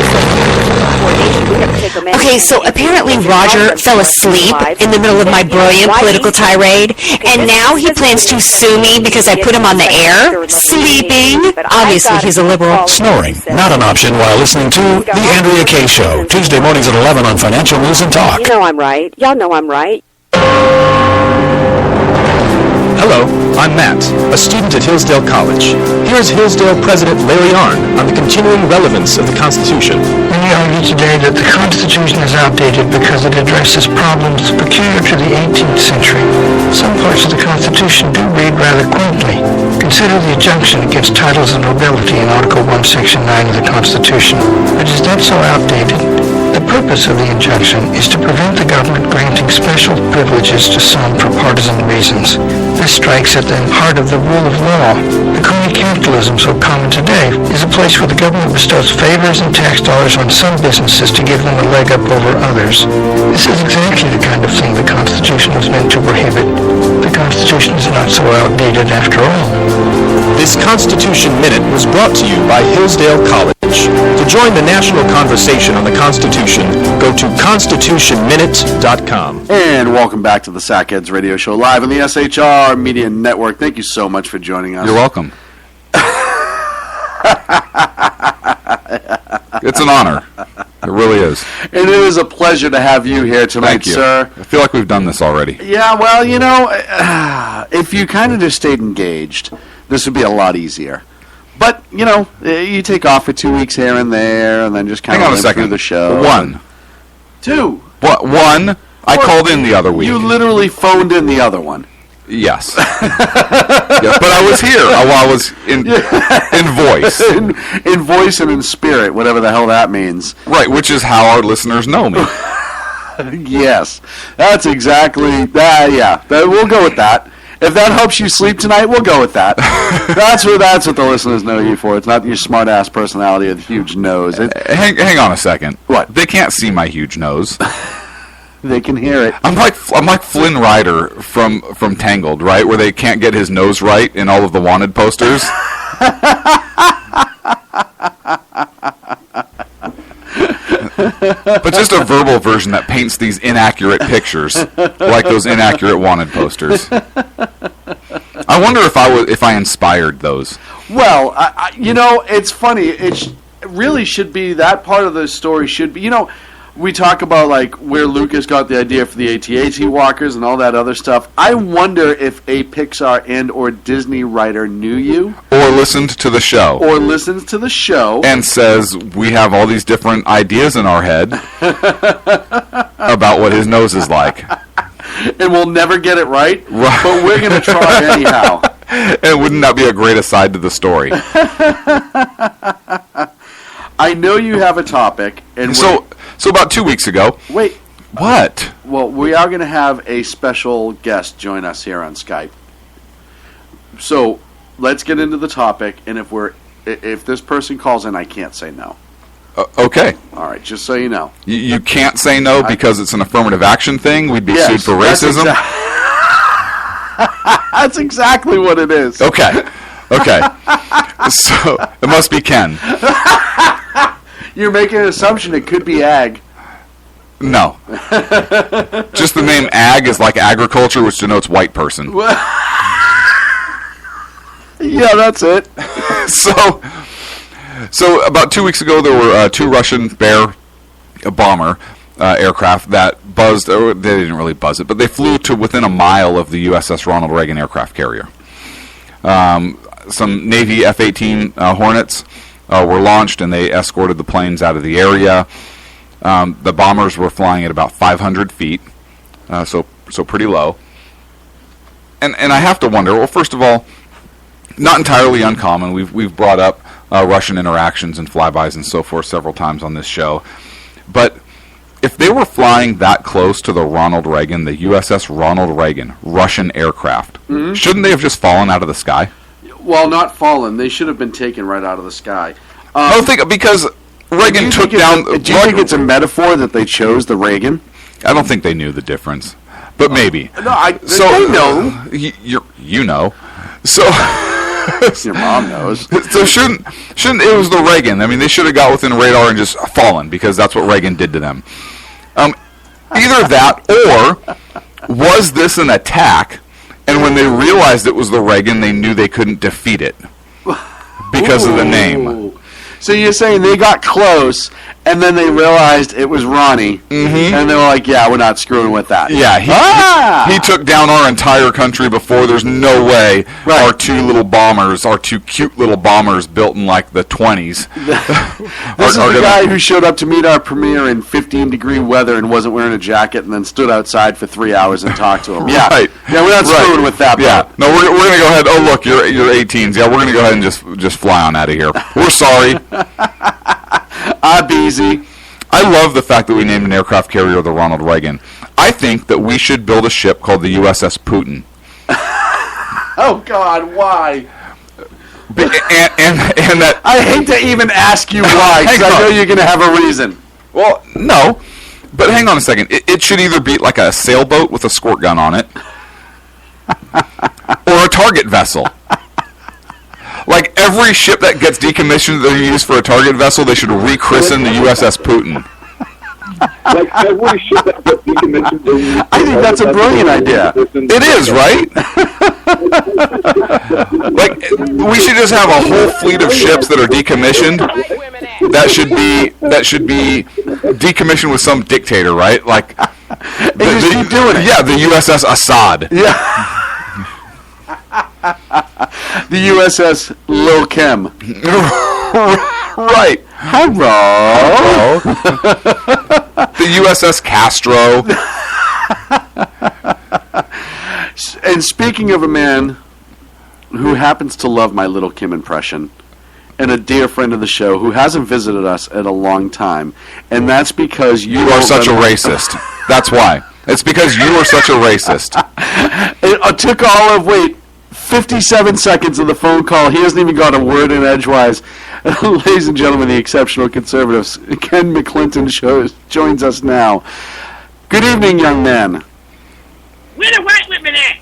S11: we have to take them in.
S12: Okay, so apparently Roger fell asleep in the middle of my brilliant political tirade, and now he plans to sue me because I put him on the air, sleeping. Obviously, he's a liberal.
S10: Snoring, not an option while listening to the Andrea Kaye Show, Tuesday mornings at 11 on Financial News and Talk.
S11: You know I'm right. Y'all know I'm right.
S13: Hello, I'm Matt, a student at Hillsdale College. Here's Hillsdale President Larry Arnn on the continuing relevance of the Constitution.
S14: Many argue today that the Constitution is outdated because it addresses problems peculiar to the 18th century. Some parts of the Constitution do read rather quaintly. Consider the injunction against titles of nobility in Article 1, Section 9 of the Constitution. But is that so outdated? The purpose of the injunction is to prevent the government granting special privileges to some for partisan reasons. This strikes at the heart of the rule of law. The crony capitalism so common today is a place where the government bestows favors and tax dollars on some businesses to give them a leg up over others. This is exactly the kind of thing the Constitution was meant to prohibit. The Constitution is not so outdated after all.
S13: This Constitution Minute was brought to you by Hillsdale College. To join the national conversation on the Constitution, go to constitutionminute.com.
S3: And welcome back to the Sackheads Radio Show live on the SHR Media Network. Thank you so much for joining us.
S5: You're welcome. It's an honor. It really is.
S3: And it is a pleasure to have you here tonight,
S5: Thank you.
S3: sir.
S5: I feel like we've done this already.
S3: Yeah, well, you know, if you kind of just stayed engaged, this would be a lot easier. But, you know, you take off for 2 weeks here and there, and then just kind
S5: Hang
S3: of
S5: on a
S3: live through
S5: second.
S3: the show.
S5: One.
S3: Two.
S5: What? One? I called in the other week.
S3: You literally phoned in the other one.
S5: Yes. Yes, but I was here while I was in voice.
S3: in voice and in spirit, whatever the hell that means.
S5: Right, which is how our listeners know me.
S3: Yes. That's exactly that. Yeah. We'll go with that. If that helps you sleep tonight, we'll go with that. That's what the listeners know you for. It's not your smart-ass personality with a huge nose.
S5: Hang on a second.
S3: What?
S5: They can't see my huge nose.
S3: They can hear it.
S5: I'm like Flynn Rider from Tangled, right? Where they can't get his nose right in all of the wanted posters. But just a verbal version that paints these inaccurate pictures, like those inaccurate wanted posters. I wonder if I inspired those.
S3: Well, you know, it's funny. It really should be that part of the story should be. You know, we talk about like where Lucas got the idea for the AT-AT walkers and all that other stuff. I wonder if a Pixar and or Disney writer knew you.
S5: Or listened to the show.
S3: Or listens to the show.
S5: And says, we have all these different ideas in our head about what his nose is like.
S3: And we'll never get it right. But we're going to try anyhow.
S5: And wouldn't that be a great aside to the story?
S3: I know you have a topic. And
S5: so about 2 weeks ago.
S3: Wait.
S5: What?
S3: Well, we are going to have a special guest join us here on Skype. So let's get into the topic. And if this person calls in, I can't say no.
S5: Okay.
S3: All right, just so you know.
S5: You can't say no because it's an affirmative action thing? We'd be sued for racism?
S3: That's exactly what it is.
S5: Okay. So, it must be Ken.
S3: You're making an assumption it could be ag.
S5: No. Just the name ag is like agriculture, which denotes white person.
S3: Yeah, that's it.
S5: So about 2 weeks ago, there were two Russian Bear bomber aircraft that buzzed. Or they didn't really buzz it, but they flew to within a mile of the USS Ronald Reagan aircraft carrier. Some Navy F-18 Hornets were launched, and they escorted the planes out of the area. The bombers were flying at about 500 feet, so pretty low. And I have to wonder. Well, first of all, not entirely uncommon. We've brought up Russian interactions and flybys and so forth several times on this show. But if they were flying that close to the Ronald Reagan, the USS Ronald Reagan, Russian aircraft, shouldn't they have just fallen out of the sky?
S3: Well, not fallen. They should have been taken right out of the sky.
S5: I don't think, because Reagan took down...
S3: Do you think it's a metaphor that they chose the Reagan?
S5: I don't think they knew the difference. But maybe.
S3: No, they know.
S5: You know. So...
S3: Your mom knows.
S5: So shouldn't it was the Reagan? I mean, they should have got within radar and just fallen, because that's what Reagan did to them. Either that, or was this an attack? And when they realized it was the Reagan, they knew they couldn't defeat it because of the name.
S3: So you're saying they got close, And then they realized it was Ronnie, and they were like, "Yeah, we're not screwing with that."
S5: Yeah, he took down our entire country before. There's no way our two cute little bombers built in like the 20s.
S3: This is the guy who showed up to meet our premiere in 15-degree weather and wasn't wearing a jacket, and then stood outside for 3 hours and talked to him. Yeah,
S5: Right.
S3: Yeah, we're not screwing with that.
S5: Yeah, no, we're going to go ahead. Oh, look, you're 18s. Yeah, we're going to go ahead and just fly on out of here. We're sorry.
S3: Easy.
S5: I love the fact that we named an aircraft carrier the Ronald Reagan. I think that we should build a ship called the USS Putin.
S3: Oh, God, why?
S5: And that
S3: I hate to even ask you why, because I know you're going to have a reason.
S5: Well, no, but hang on a second. It should either be like a sailboat with a squirt gun on it, or a target vessel. Like every ship that gets decommissioned that they use for a target vessel, they should rechristen the USS Putin.
S16: Like every ship that gets decommissioned.
S3: I think that's a brilliant idea.
S5: It is, right? Like we should just have a whole fleet of ships that are decommissioned. That should be decommissioned with some dictator, right? Like
S3: keep doing it.
S5: Yeah, the USS Assad.
S3: Yeah. The USS Lil Kim.
S5: Right.
S3: Hello.
S5: The USS Castro.
S3: And speaking of a man who happens to love my Little Kim impression, and a dear friend of the show who hasn't visited us in a long time, and that's because you
S5: are such a racist. That's why. It's because you are such a racist.
S3: It took all of 57 seconds of the phone call. He hasn't even got a word in edgewise. Ladies and gentlemen, the exceptional conservatives, Ken McClinton joins us now. Good evening, young man.
S19: Where the white women at?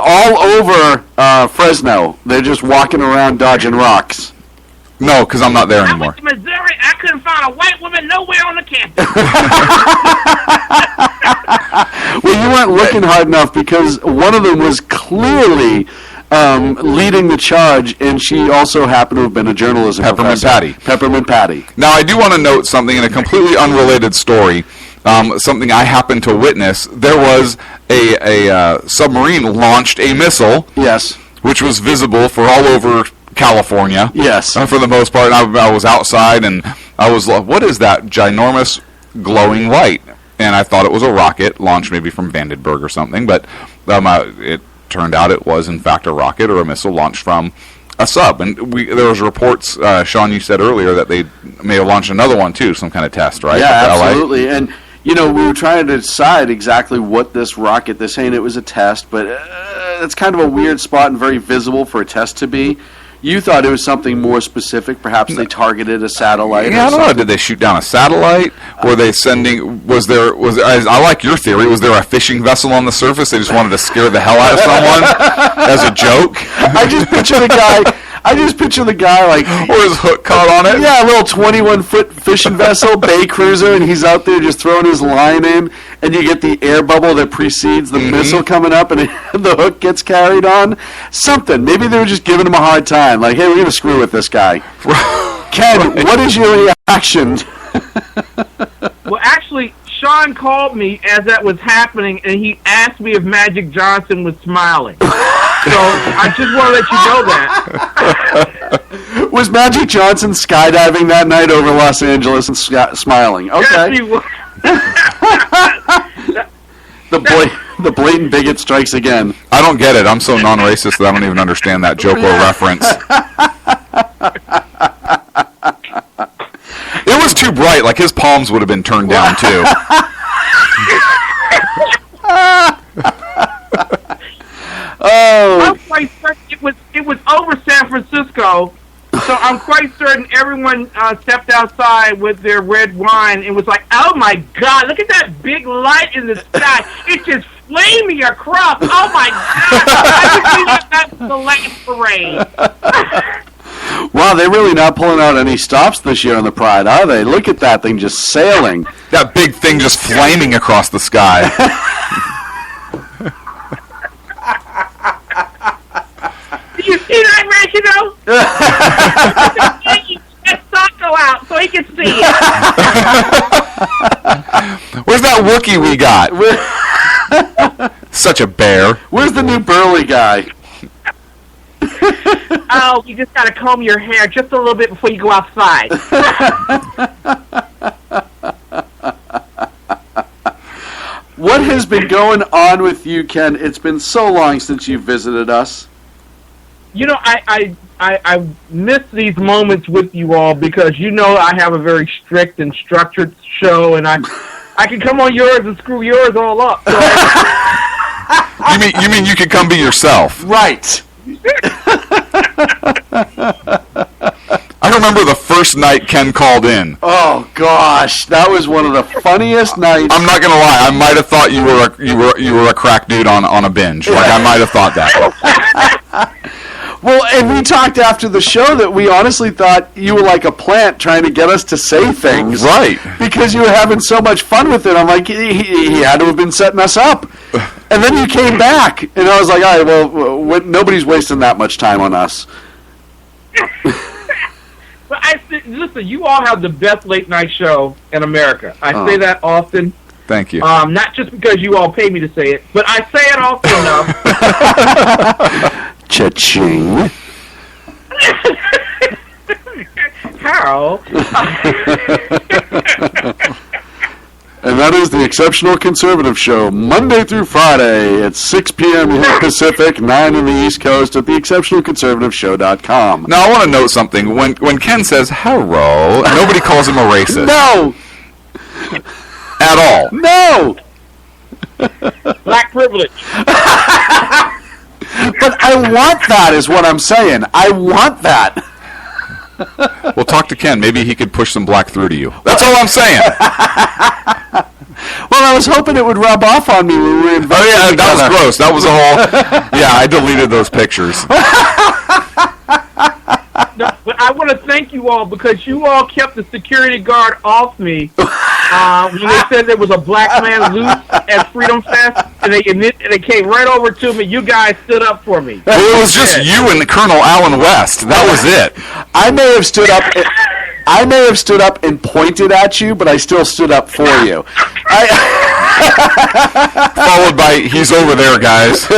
S3: All over Fresno. They're just walking around dodging rocks.
S5: No, because I'm not there
S19: I
S5: anymore.
S19: went to Missouri. I couldn't find a white woman nowhere on the campus.
S3: Well, you weren't looking hard enough because one of them was clearly leading the charge, and she also happened to have been a journalism professor. Peppermint Patty.
S5: Now, I do want to note something in a completely unrelated story. Something I happened to witness. There was a submarine launched a missile.
S3: Yes.
S5: Which was visible for all over California.
S3: Yes.
S5: For the most part. I was outside, and I was like, what is that ginormous glowing light? And I thought it was a rocket launched maybe from Vandenberg or something, but it turned out it was, in fact, a rocket or a missile launched from a sub. And there was reports, Sean, you said earlier, that they may have launched another one, too, some kind of test, right?
S3: Yeah, absolutely. LA? And, we were trying to decide exactly what this rocket, they're saying it was a test, but it's kind of a weird spot and very visible for a test to be. You thought it was something more specific. Perhaps they targeted a satellite.
S5: Yeah, I don't know. Did they shoot down a satellite? Were they sending? I like your theory. Was there a fishing vessel on the surface? They just wanted to scare the hell out of someone as a joke.
S3: I just picture the guy like,
S5: or his hook caught on it.
S3: Yeah, a little 21-foot fishing vessel, bay cruiser, and he's out there just throwing his line in, and you get the air bubble that precedes the missile coming up, and the hook gets carried on. Something. Maybe they were just giving him a hard time. Like, hey, we're going to screw with this guy. Ken, what is your reaction?
S19: Well, actually, Sean called me as that was happening, and he asked me if Magic Johnson was smiling. So I just want to let you know that.
S3: Was Magic Johnson skydiving that night over Los Angeles and smiling? Okay.
S19: Yes, he was.
S3: The blatant bigot strikes again.
S5: I don't get it. I'm so non-racist that I don't even understand that joke or reference. It was too bright. Like his palms would have been turned down too.
S3: Oh.
S19: I'm quite certain it was over San Francisco, so I'm quite certain everyone stepped outside with their red wine and was like, "Oh my God! Look at that big light in the sky! It's just flaming across! Oh my God! I just think that's the last parade."
S3: Wow, they're really not pulling out any stops this year on the Pride, are they? Look at that thing just sailing.
S5: That big thing just flaming across the sky.
S19: Do you see that, Reginald? That Socko out so he can see it.
S5: Where's that Wookiee we got? Such a bear.
S3: Where's the new burly guy?
S19: Oh, you just gotta comb your hair just a little bit before you go outside.
S3: What has been going on with you, Ken? It's been so long since you visited us.
S19: You know, I miss these moments with you all because you know I have a very strict and structured show, and I can come on yours and screw yours all up. So
S5: You mean you could come be yourself?
S3: Right.
S5: I remember the first night Ken called in.
S3: Oh gosh, that was one of the funniest nights.
S5: I'm not gonna lie, I might have thought you were a crack dude on a binge. Like I might have thought that.
S3: Well, and we talked after the show that we honestly thought you were like a plant trying to get us to say things.
S5: Right.
S3: Because you were having so much fun with it. I'm like, he had to have been setting us up. And then you came back, and I was like, all right, well, nobody's wasting that much time on us.
S19: But listen, you all have the best late night show in America. I say that often.
S5: Thank you.
S19: Not just because you all pay me to say it, but I say it often enough.
S3: Cha-ching.
S19: How?
S3: And that is the Exceptional Conservative Show, Monday through Friday at 6 p.m. here Pacific, 9 in the East Coast at theexceptionalconservativeshow.com.
S5: Now, I want to note something. When Ken says hello, nobody calls him a racist.
S3: No!
S5: At all.
S3: No!
S19: Black privilege.
S3: But I want that is what I'm saying. I want that.
S5: Well, talk to Ken. Maybe he could push some black through to you. That's all I'm saying.
S3: Well, I was hoping it would rub off on me when we were invited.
S5: Oh, yeah, that was gross. That was a whole... Yeah, I deleted those pictures.
S19: No, but I want to thank you all because you all kept the security guard off me when they said there was a black man loose at Freedom Fest, and they came right over to me. You guys stood up for me.
S5: Well, it was just you and Colonel Allen West. That was it.
S3: I may have stood up and pointed at you, but I still stood up for you.
S5: Followed by, he's over there, guys.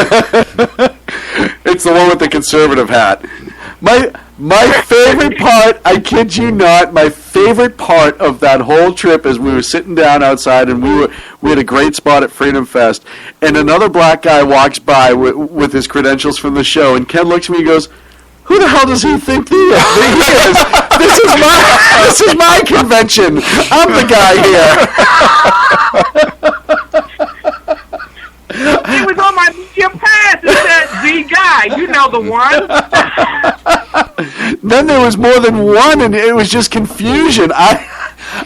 S3: It's the one with the conservative hat. My favorite part, I kid you not, my favorite part of that whole trip is we were sitting down outside and we had a great spot at Freedom Fest, and another black guy walks by with his credentials from the show, and Ken looks at me and goes, "Who the hell does he think he is? This is my convention. I'm the guy here."
S19: It was on my media pass. It said the guy. You know the one.
S3: Then there was more than one, and it was just confusion. I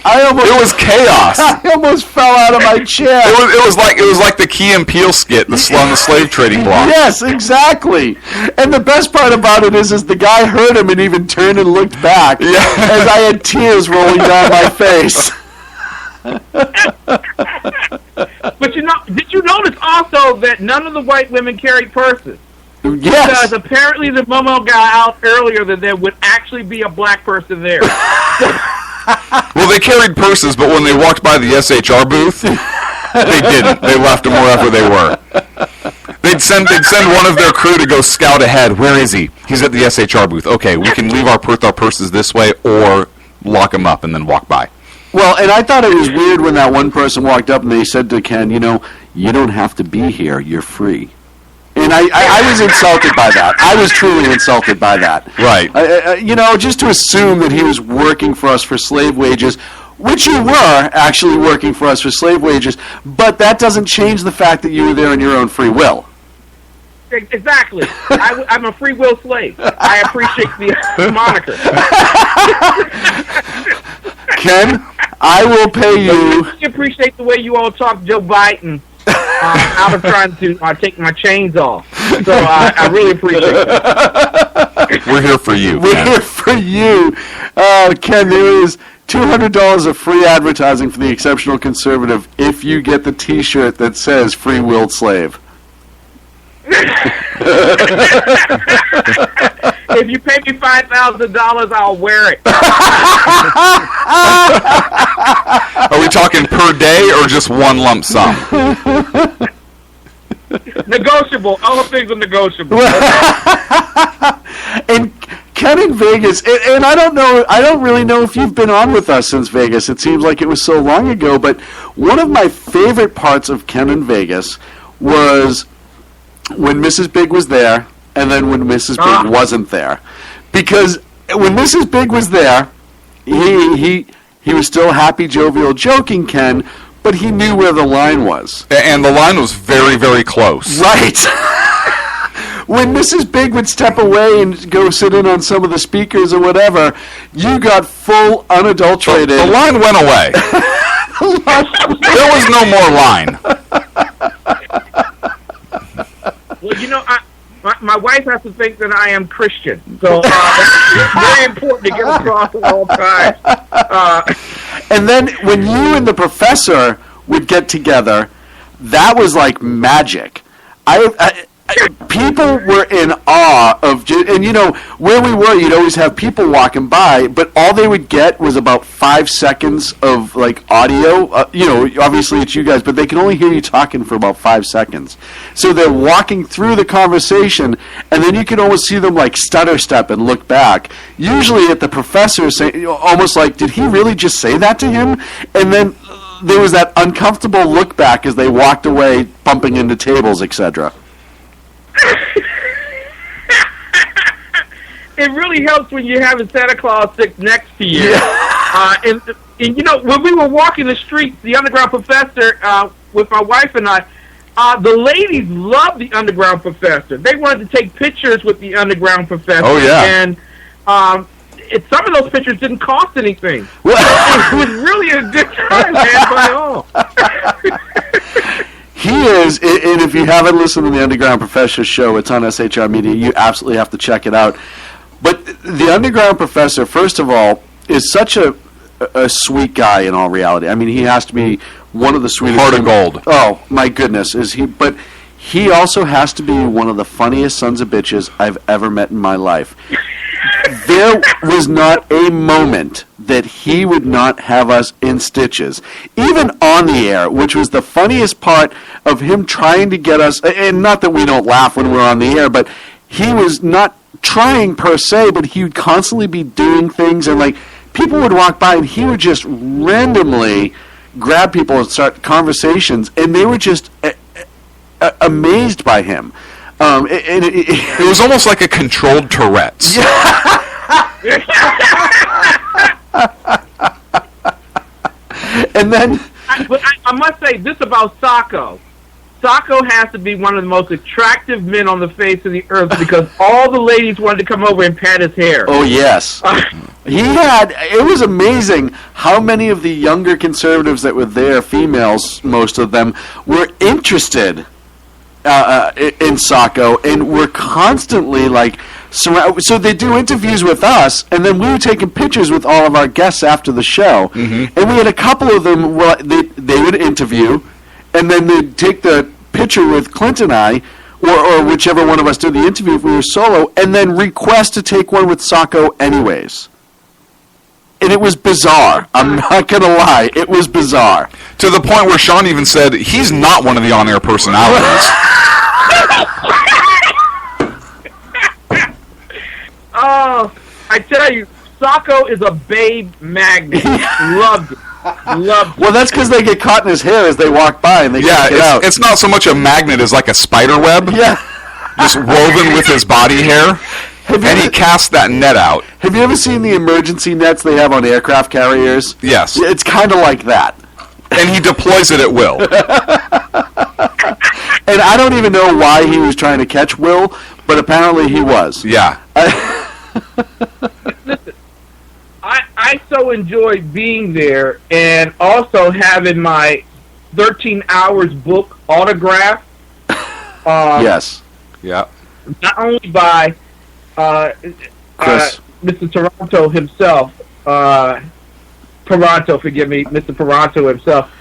S3: almost,
S5: it was chaos.
S3: I almost fell out of my chair.
S5: It was like the Key and Peele skit, on the slave trading block.
S3: Yes, exactly. And the best part about it is the guy heard him and even turned and looked back as I had tears rolling down my face.
S19: But did you notice also that none of the white women carried purses?
S3: Yes.
S19: Because apparently the memo got out earlier that there would actually be a black person there.
S5: Well, they carried purses, but when they walked by the SHR booth, they didn't. They left them wherever they were. They'd send one of their crew to go scout ahead. Where is he? He's at the SHR booth. Okay, we can leave our purses this way or lock them up and then walk by.
S3: Well, and I thought it was weird when that one person walked up and they said to Ken, you don't have to be here. You're free. And I was insulted by that. I was truly insulted by that.
S5: Right.
S3: Just to assume that he was working for us for slave wages, which you were actually working for us for slave wages, but that doesn't change the fact that you were there on your own free will.
S19: Exactly. I'm a free will slave. I appreciate the moniker.
S3: Ken, I will pay you.
S19: I appreciate the way you all talk Joe Biden out of trying to take my chains off. So I really appreciate it.
S5: We're here for you.
S3: We're here for you. Ken, there is $200 of free advertising for the Exceptional Conservative if you get the T-shirt that says Free Willed Slave.
S19: If if you pay me $5,000, I'll wear it.
S5: Are we talking per day or just one lump sum?
S19: Negotiable. All things are negotiable.
S3: And Ken in Vegas, and I don't really know if you've been on with us since Vegas. It seems like it was so long ago, but one of my favorite parts of Ken in Vegas was when Mrs. Big was there, and then when Mrs. Big wasn't there. Because when Mrs. Big was there, he was still happy, jovial, joking Ken, but he knew where the line was.
S5: And the line was very, very close.
S3: Right. When Mrs. Big would step away and go sit in on some of the speakers or whatever, you got full, unadulterated...
S5: The line went away. There was no more line.
S19: Well, you know, my wife has to think that I am Christian, so it's very important to get across at all times.
S3: And then when you and the professor would get together, that was like magic. People were in awe of, and you know, where we were, you'd always have people walking by, but all they would get was about 5 seconds of, like, audio. You know, obviously it's you guys, but they can only hear you talking for about 5 seconds. So they're walking through the conversation, and then you can almost see them, like, stutter step and look back. Usually at the professor, saying, almost like, did he really just say that to him? And then there was that uncomfortable look back as they walked away, bumping into tables, etc.
S19: It really helps when you have a Santa Claus sitting next to you. Yeah. And you know, when we were walking the streets, the Underground Professor, with my wife and I, the ladies loved the Underground Professor. They wanted to take pictures with the Underground Professor.
S5: Oh, yeah.
S19: And some of those pictures didn't cost anything. It was really a good time, man, by all.
S3: He is, and if you haven't listened to the Underground Professor show, it's on SHR Media. You absolutely have to check it out. But the Underground Professor, first of all, is such a sweet guy in all reality. I mean, he has to be one of the sweetest.
S5: Heart of gold.
S3: Oh, my goodness. Is he? But he also has to be one of the funniest sons of bitches I've ever met in my life. There was not a moment that he would not have us in stitches, even on the air, which was the funniest part of him trying to get us, and not that we don't laugh when we're on the air, but he was not trying per se, but he would constantly be doing things, and like people would walk by and he would just randomly grab people and start conversations, and they were just amazed by him.
S5: It was almost like a controlled Tourette's.
S3: And then
S19: I must say this about Sacco. Sacco has to be one of the most attractive men on the face of the earth because all the ladies wanted to come over and pat his hair.
S3: Oh, yes. It was amazing how many of the younger conservatives that were there, females, most of them, were interested in Sacco, and we're constantly like so they do interviews with us, and then we were taking pictures with all of our guests after the show, and we had a couple of them. Well, they would interview, and then they'd take the picture with Clint and I, or whichever one of us did the interview if we were solo, and then request to take one with Sacco anyways. And it was bizarre. I'm not going to lie. It was bizarre.
S5: To the point where Sean even said, he's not one of the on-air personalities.
S19: Oh, I tell you, Sacco is a babe magnet. Loved it. Loved it.
S3: Well, that's because they get caught in his hair as they walk by and they can't get out.
S5: It's not so much a magnet as like a spider web.
S3: Yeah.
S5: Just woven with his body hair. And he casts that net out.
S3: Have you ever seen the emergency nets they have on aircraft carriers?
S5: Yes.
S3: It's kind of like that.
S5: And he deploys it at will.
S3: And I don't even know why he was trying to catch Will, but apparently he was.
S5: Yeah.
S19: Listen, I so enjoyed being there and also having my 13 Hours book autographed.
S3: Yes.
S5: Yeah.
S19: Not only by Mr. Toronto himself, Mr. Toronto himself,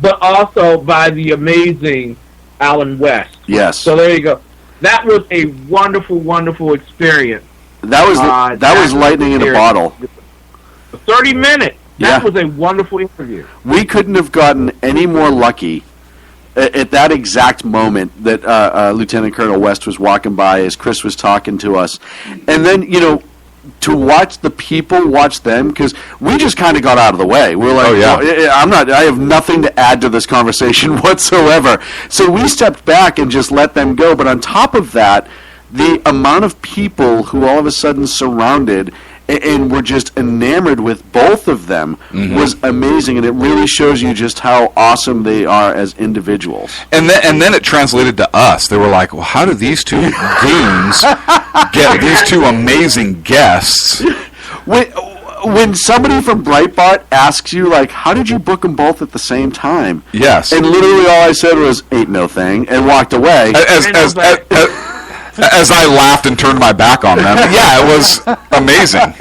S19: but also by the amazing Alan West.
S3: Yes.
S19: So there you go. That was a wonderful, wonderful experience.
S3: That was lightning in a bottle.
S19: 30 minutes. That was a wonderful interview.
S3: We couldn't have gotten any more lucky at that exact moment that Lieutenant Colonel West was walking by as Chris was talking to us. And then, to watch the people watch them, because we just kind of got out of the way. We're like, I have nothing to add to this conversation whatsoever. So we stepped back and just let them go. But on top of that, the amount of people who all of a sudden surrounded and were just enamored with both of them was amazing, and it really shows you just how awesome they are as individuals.
S5: And then it translated to us. They were like, well, how do these two goons get these two amazing guests?
S3: When somebody from Breitbart asks you, like, how did you book them both at the same time?
S5: Yes.
S3: And literally all I said was, ain't no thing, and walked away.
S5: As I laughed and turned my back on them. Yeah, it was amazing.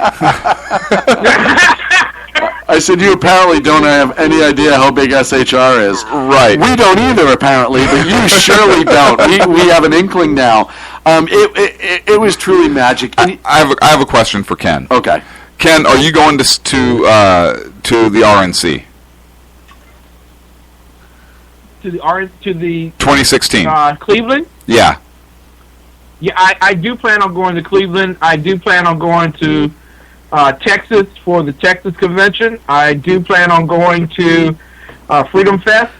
S3: I said, you apparently don't have any idea how big SHR is.
S5: Right.
S3: We don't either, apparently, but you surely don't. We have an inkling now. It was truly magic.
S5: I have a question for Ken.
S3: Okay.
S5: Ken, are you going to the RNC?
S19: To the
S5: 2016.
S19: Cleveland?
S5: Yeah.
S19: Yeah, I do plan on going to Cleveland. I do plan on going to Texas for the Texas Convention. I do plan on going to Freedom Fest.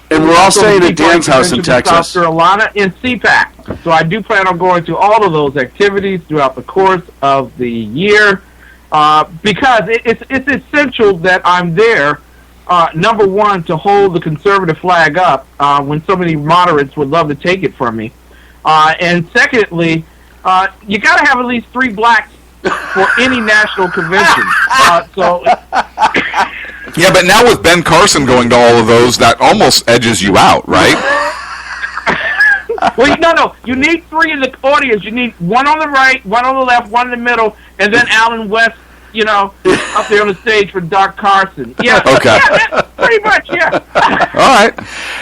S3: And we're all staying at Dan's house in Texas.
S19: South Carolina in CPAC. So I do plan on going to all of those activities throughout the course of the year because it's essential that I'm there, number one, to hold the conservative flag up when so many moderates would love to take it from me. And secondly, you got to have at least 3 blacks for any national convention.
S5: Yeah, but now with Ben Carson going to all of those, that almost edges you out, right?
S19: Well, no. You need 3 in the audience. You need 1 on the right, 1 on the left, 1 in the middle, and then Alan West, up there on the stage for Doc Carson. Yeah.
S5: Okay.
S19: Yeah, that's pretty much, yeah.
S3: All right.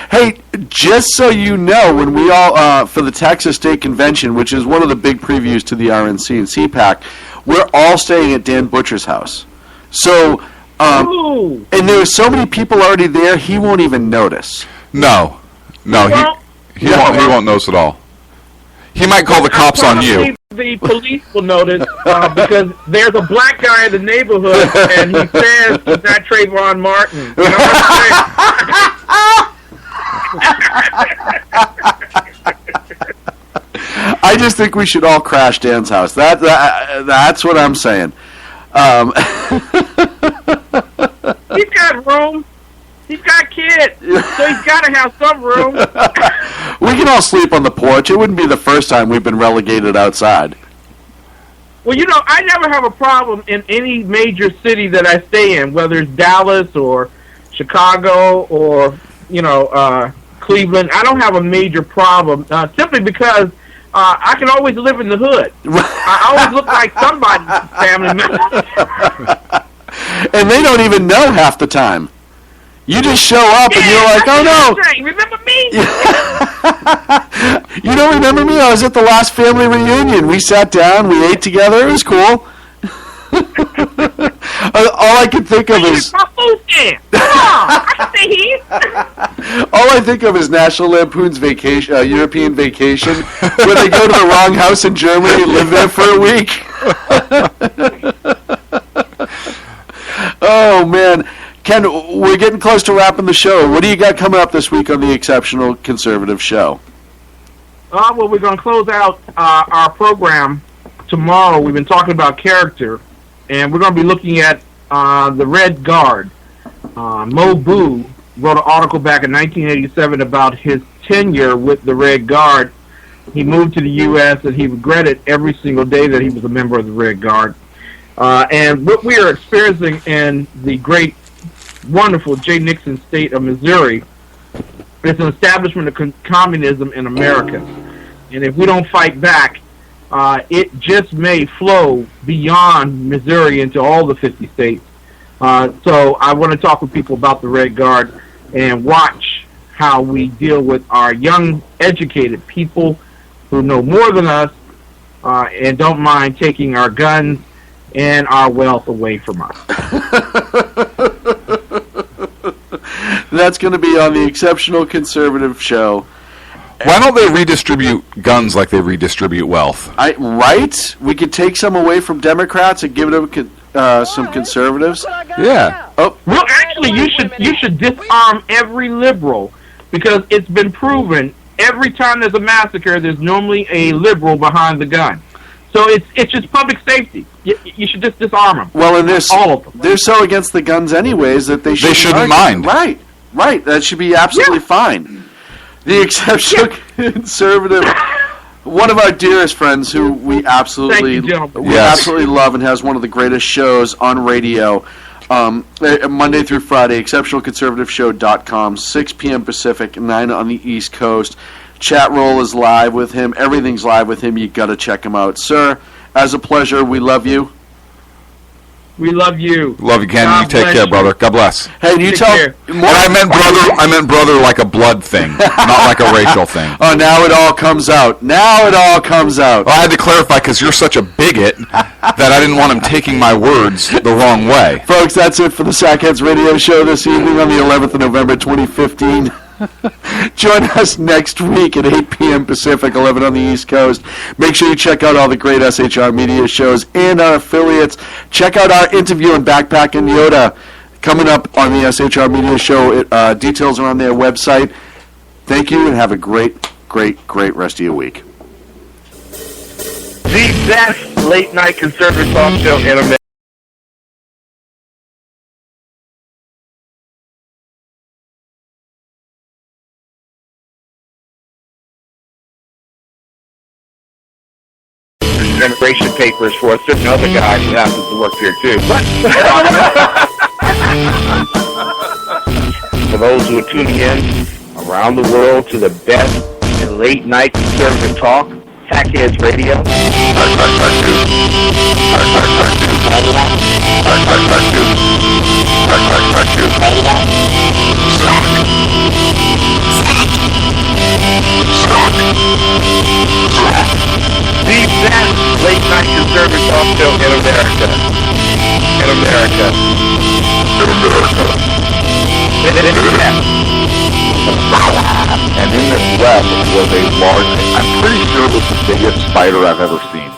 S3: Hey, just so you know, when we all, for the Texas State Convention, which is one of the big previews to the RNC and CPAC, we're all staying at Dan Butcher's house. So, and there are so many people already there, he won't even notice.
S5: No, he won't notice at all. He might call the cops on you.
S19: The police will notice because there's a black guy in the neighborhood, and he says he's not Trayvon Martin. You know what I'm saying?
S3: I just think we should all crash Dan's house. That's what I'm saying.
S19: He's got room. He's got kids, so he's got to have some room.
S3: We can all sleep on the porch. It wouldn't be the first time we've been relegated outside.
S19: Well, I never have a problem in any major city that I stay in, whether it's Dallas or Chicago or, Cleveland. I don't have a major problem, simply because I can always live in the hood. I always look like somebody's family member.
S3: And they don't even know half the time. You just show up and you're like, oh no.
S19: Remember me?
S3: You don't remember me? I was at the last family reunion. We sat down, we ate together. It was cool. All I could think of is...
S19: my food stand. Come on, I can say he.
S3: All I think of is National Lampoon's Vacation, European Vacation, where they go to the wrong house in Germany and live there for a week. Oh, man. Ken, we're getting close to wrapping the show. What do you got coming up this week on the Exceptional Conservative Show?
S19: Well, we're going to close out our program tomorrow. We've been talking about character, and we're going to be looking at the Red Guard. Mo Boo wrote an article back in 1987 about his tenure with the Red Guard. He moved to the U.S., and he regretted every single day that he was a member of the Red Guard. And what we are experiencing in the great, wonderful J. Nixon state of Missouri is an establishment of communism in America. And if we don't fight back, it just may flow beyond Missouri into all the 50 states. So I want to talk with people about the Red Guard and watch how we deal with our young, educated people who know more than us and don't mind taking our guns and our wealth away from us.
S3: That's going to be on the Exceptional Conservative Show.
S5: Why don't they redistribute guns like they redistribute wealth?
S3: Right? We could take some away from Democrats and give it to some conservatives.
S5: Yeah.
S3: Oh.
S19: Well, actually, you should disarm every liberal, because it's been proven every time there's a massacre, there's normally a liberal behind the gun. So it's just public safety. You should just disarm them.
S3: Well, and
S19: all of them.
S3: they're so against the guns anyways that they
S5: shouldn't mind.
S3: Right. That should be absolutely fine. The Exceptional Conservative, one of our dearest friends who we absolutely love and has one of the greatest shows on radio, Monday through Friday, exceptionalconservativeshow.com, 6 p.m. Pacific, 9 on the East Coast. Chat roll is live with him. Everything's live with him. You got to check him out. Sir, as a pleasure. We love you.
S19: We love you.
S5: Love you, Ken. You take care, brother. God bless.
S3: Hey, you tell.
S5: And I meant brother like a blood thing, not like a racial thing.
S3: Oh, now it all comes out. Well,
S5: I had to clarify because you're such a bigot that I didn't want him taking my words the wrong way.
S3: Folks, that's it for the Sackheads Radio Show this evening on the 11th of November, 2015. Join us next week at 8 p.m. Pacific, 11 on the East Coast. Make sure you check out all the great SHR Media shows and our affiliates. Check out our interview on Backpack and Yoda coming up on the SHR Media show. Details are on their website. Thank you, and have a great rest of your week.
S2: The best late-night conservative talk show in America. Immigration papers for a certain other guy who happens to work here too. For those who are tuning in around the world to the best in late night conservative talk, Sackheads Radio. The best late night conservative talk show in America.
S18: And in this web was a large, I'm pretty sure it was the biggest spider I've ever seen.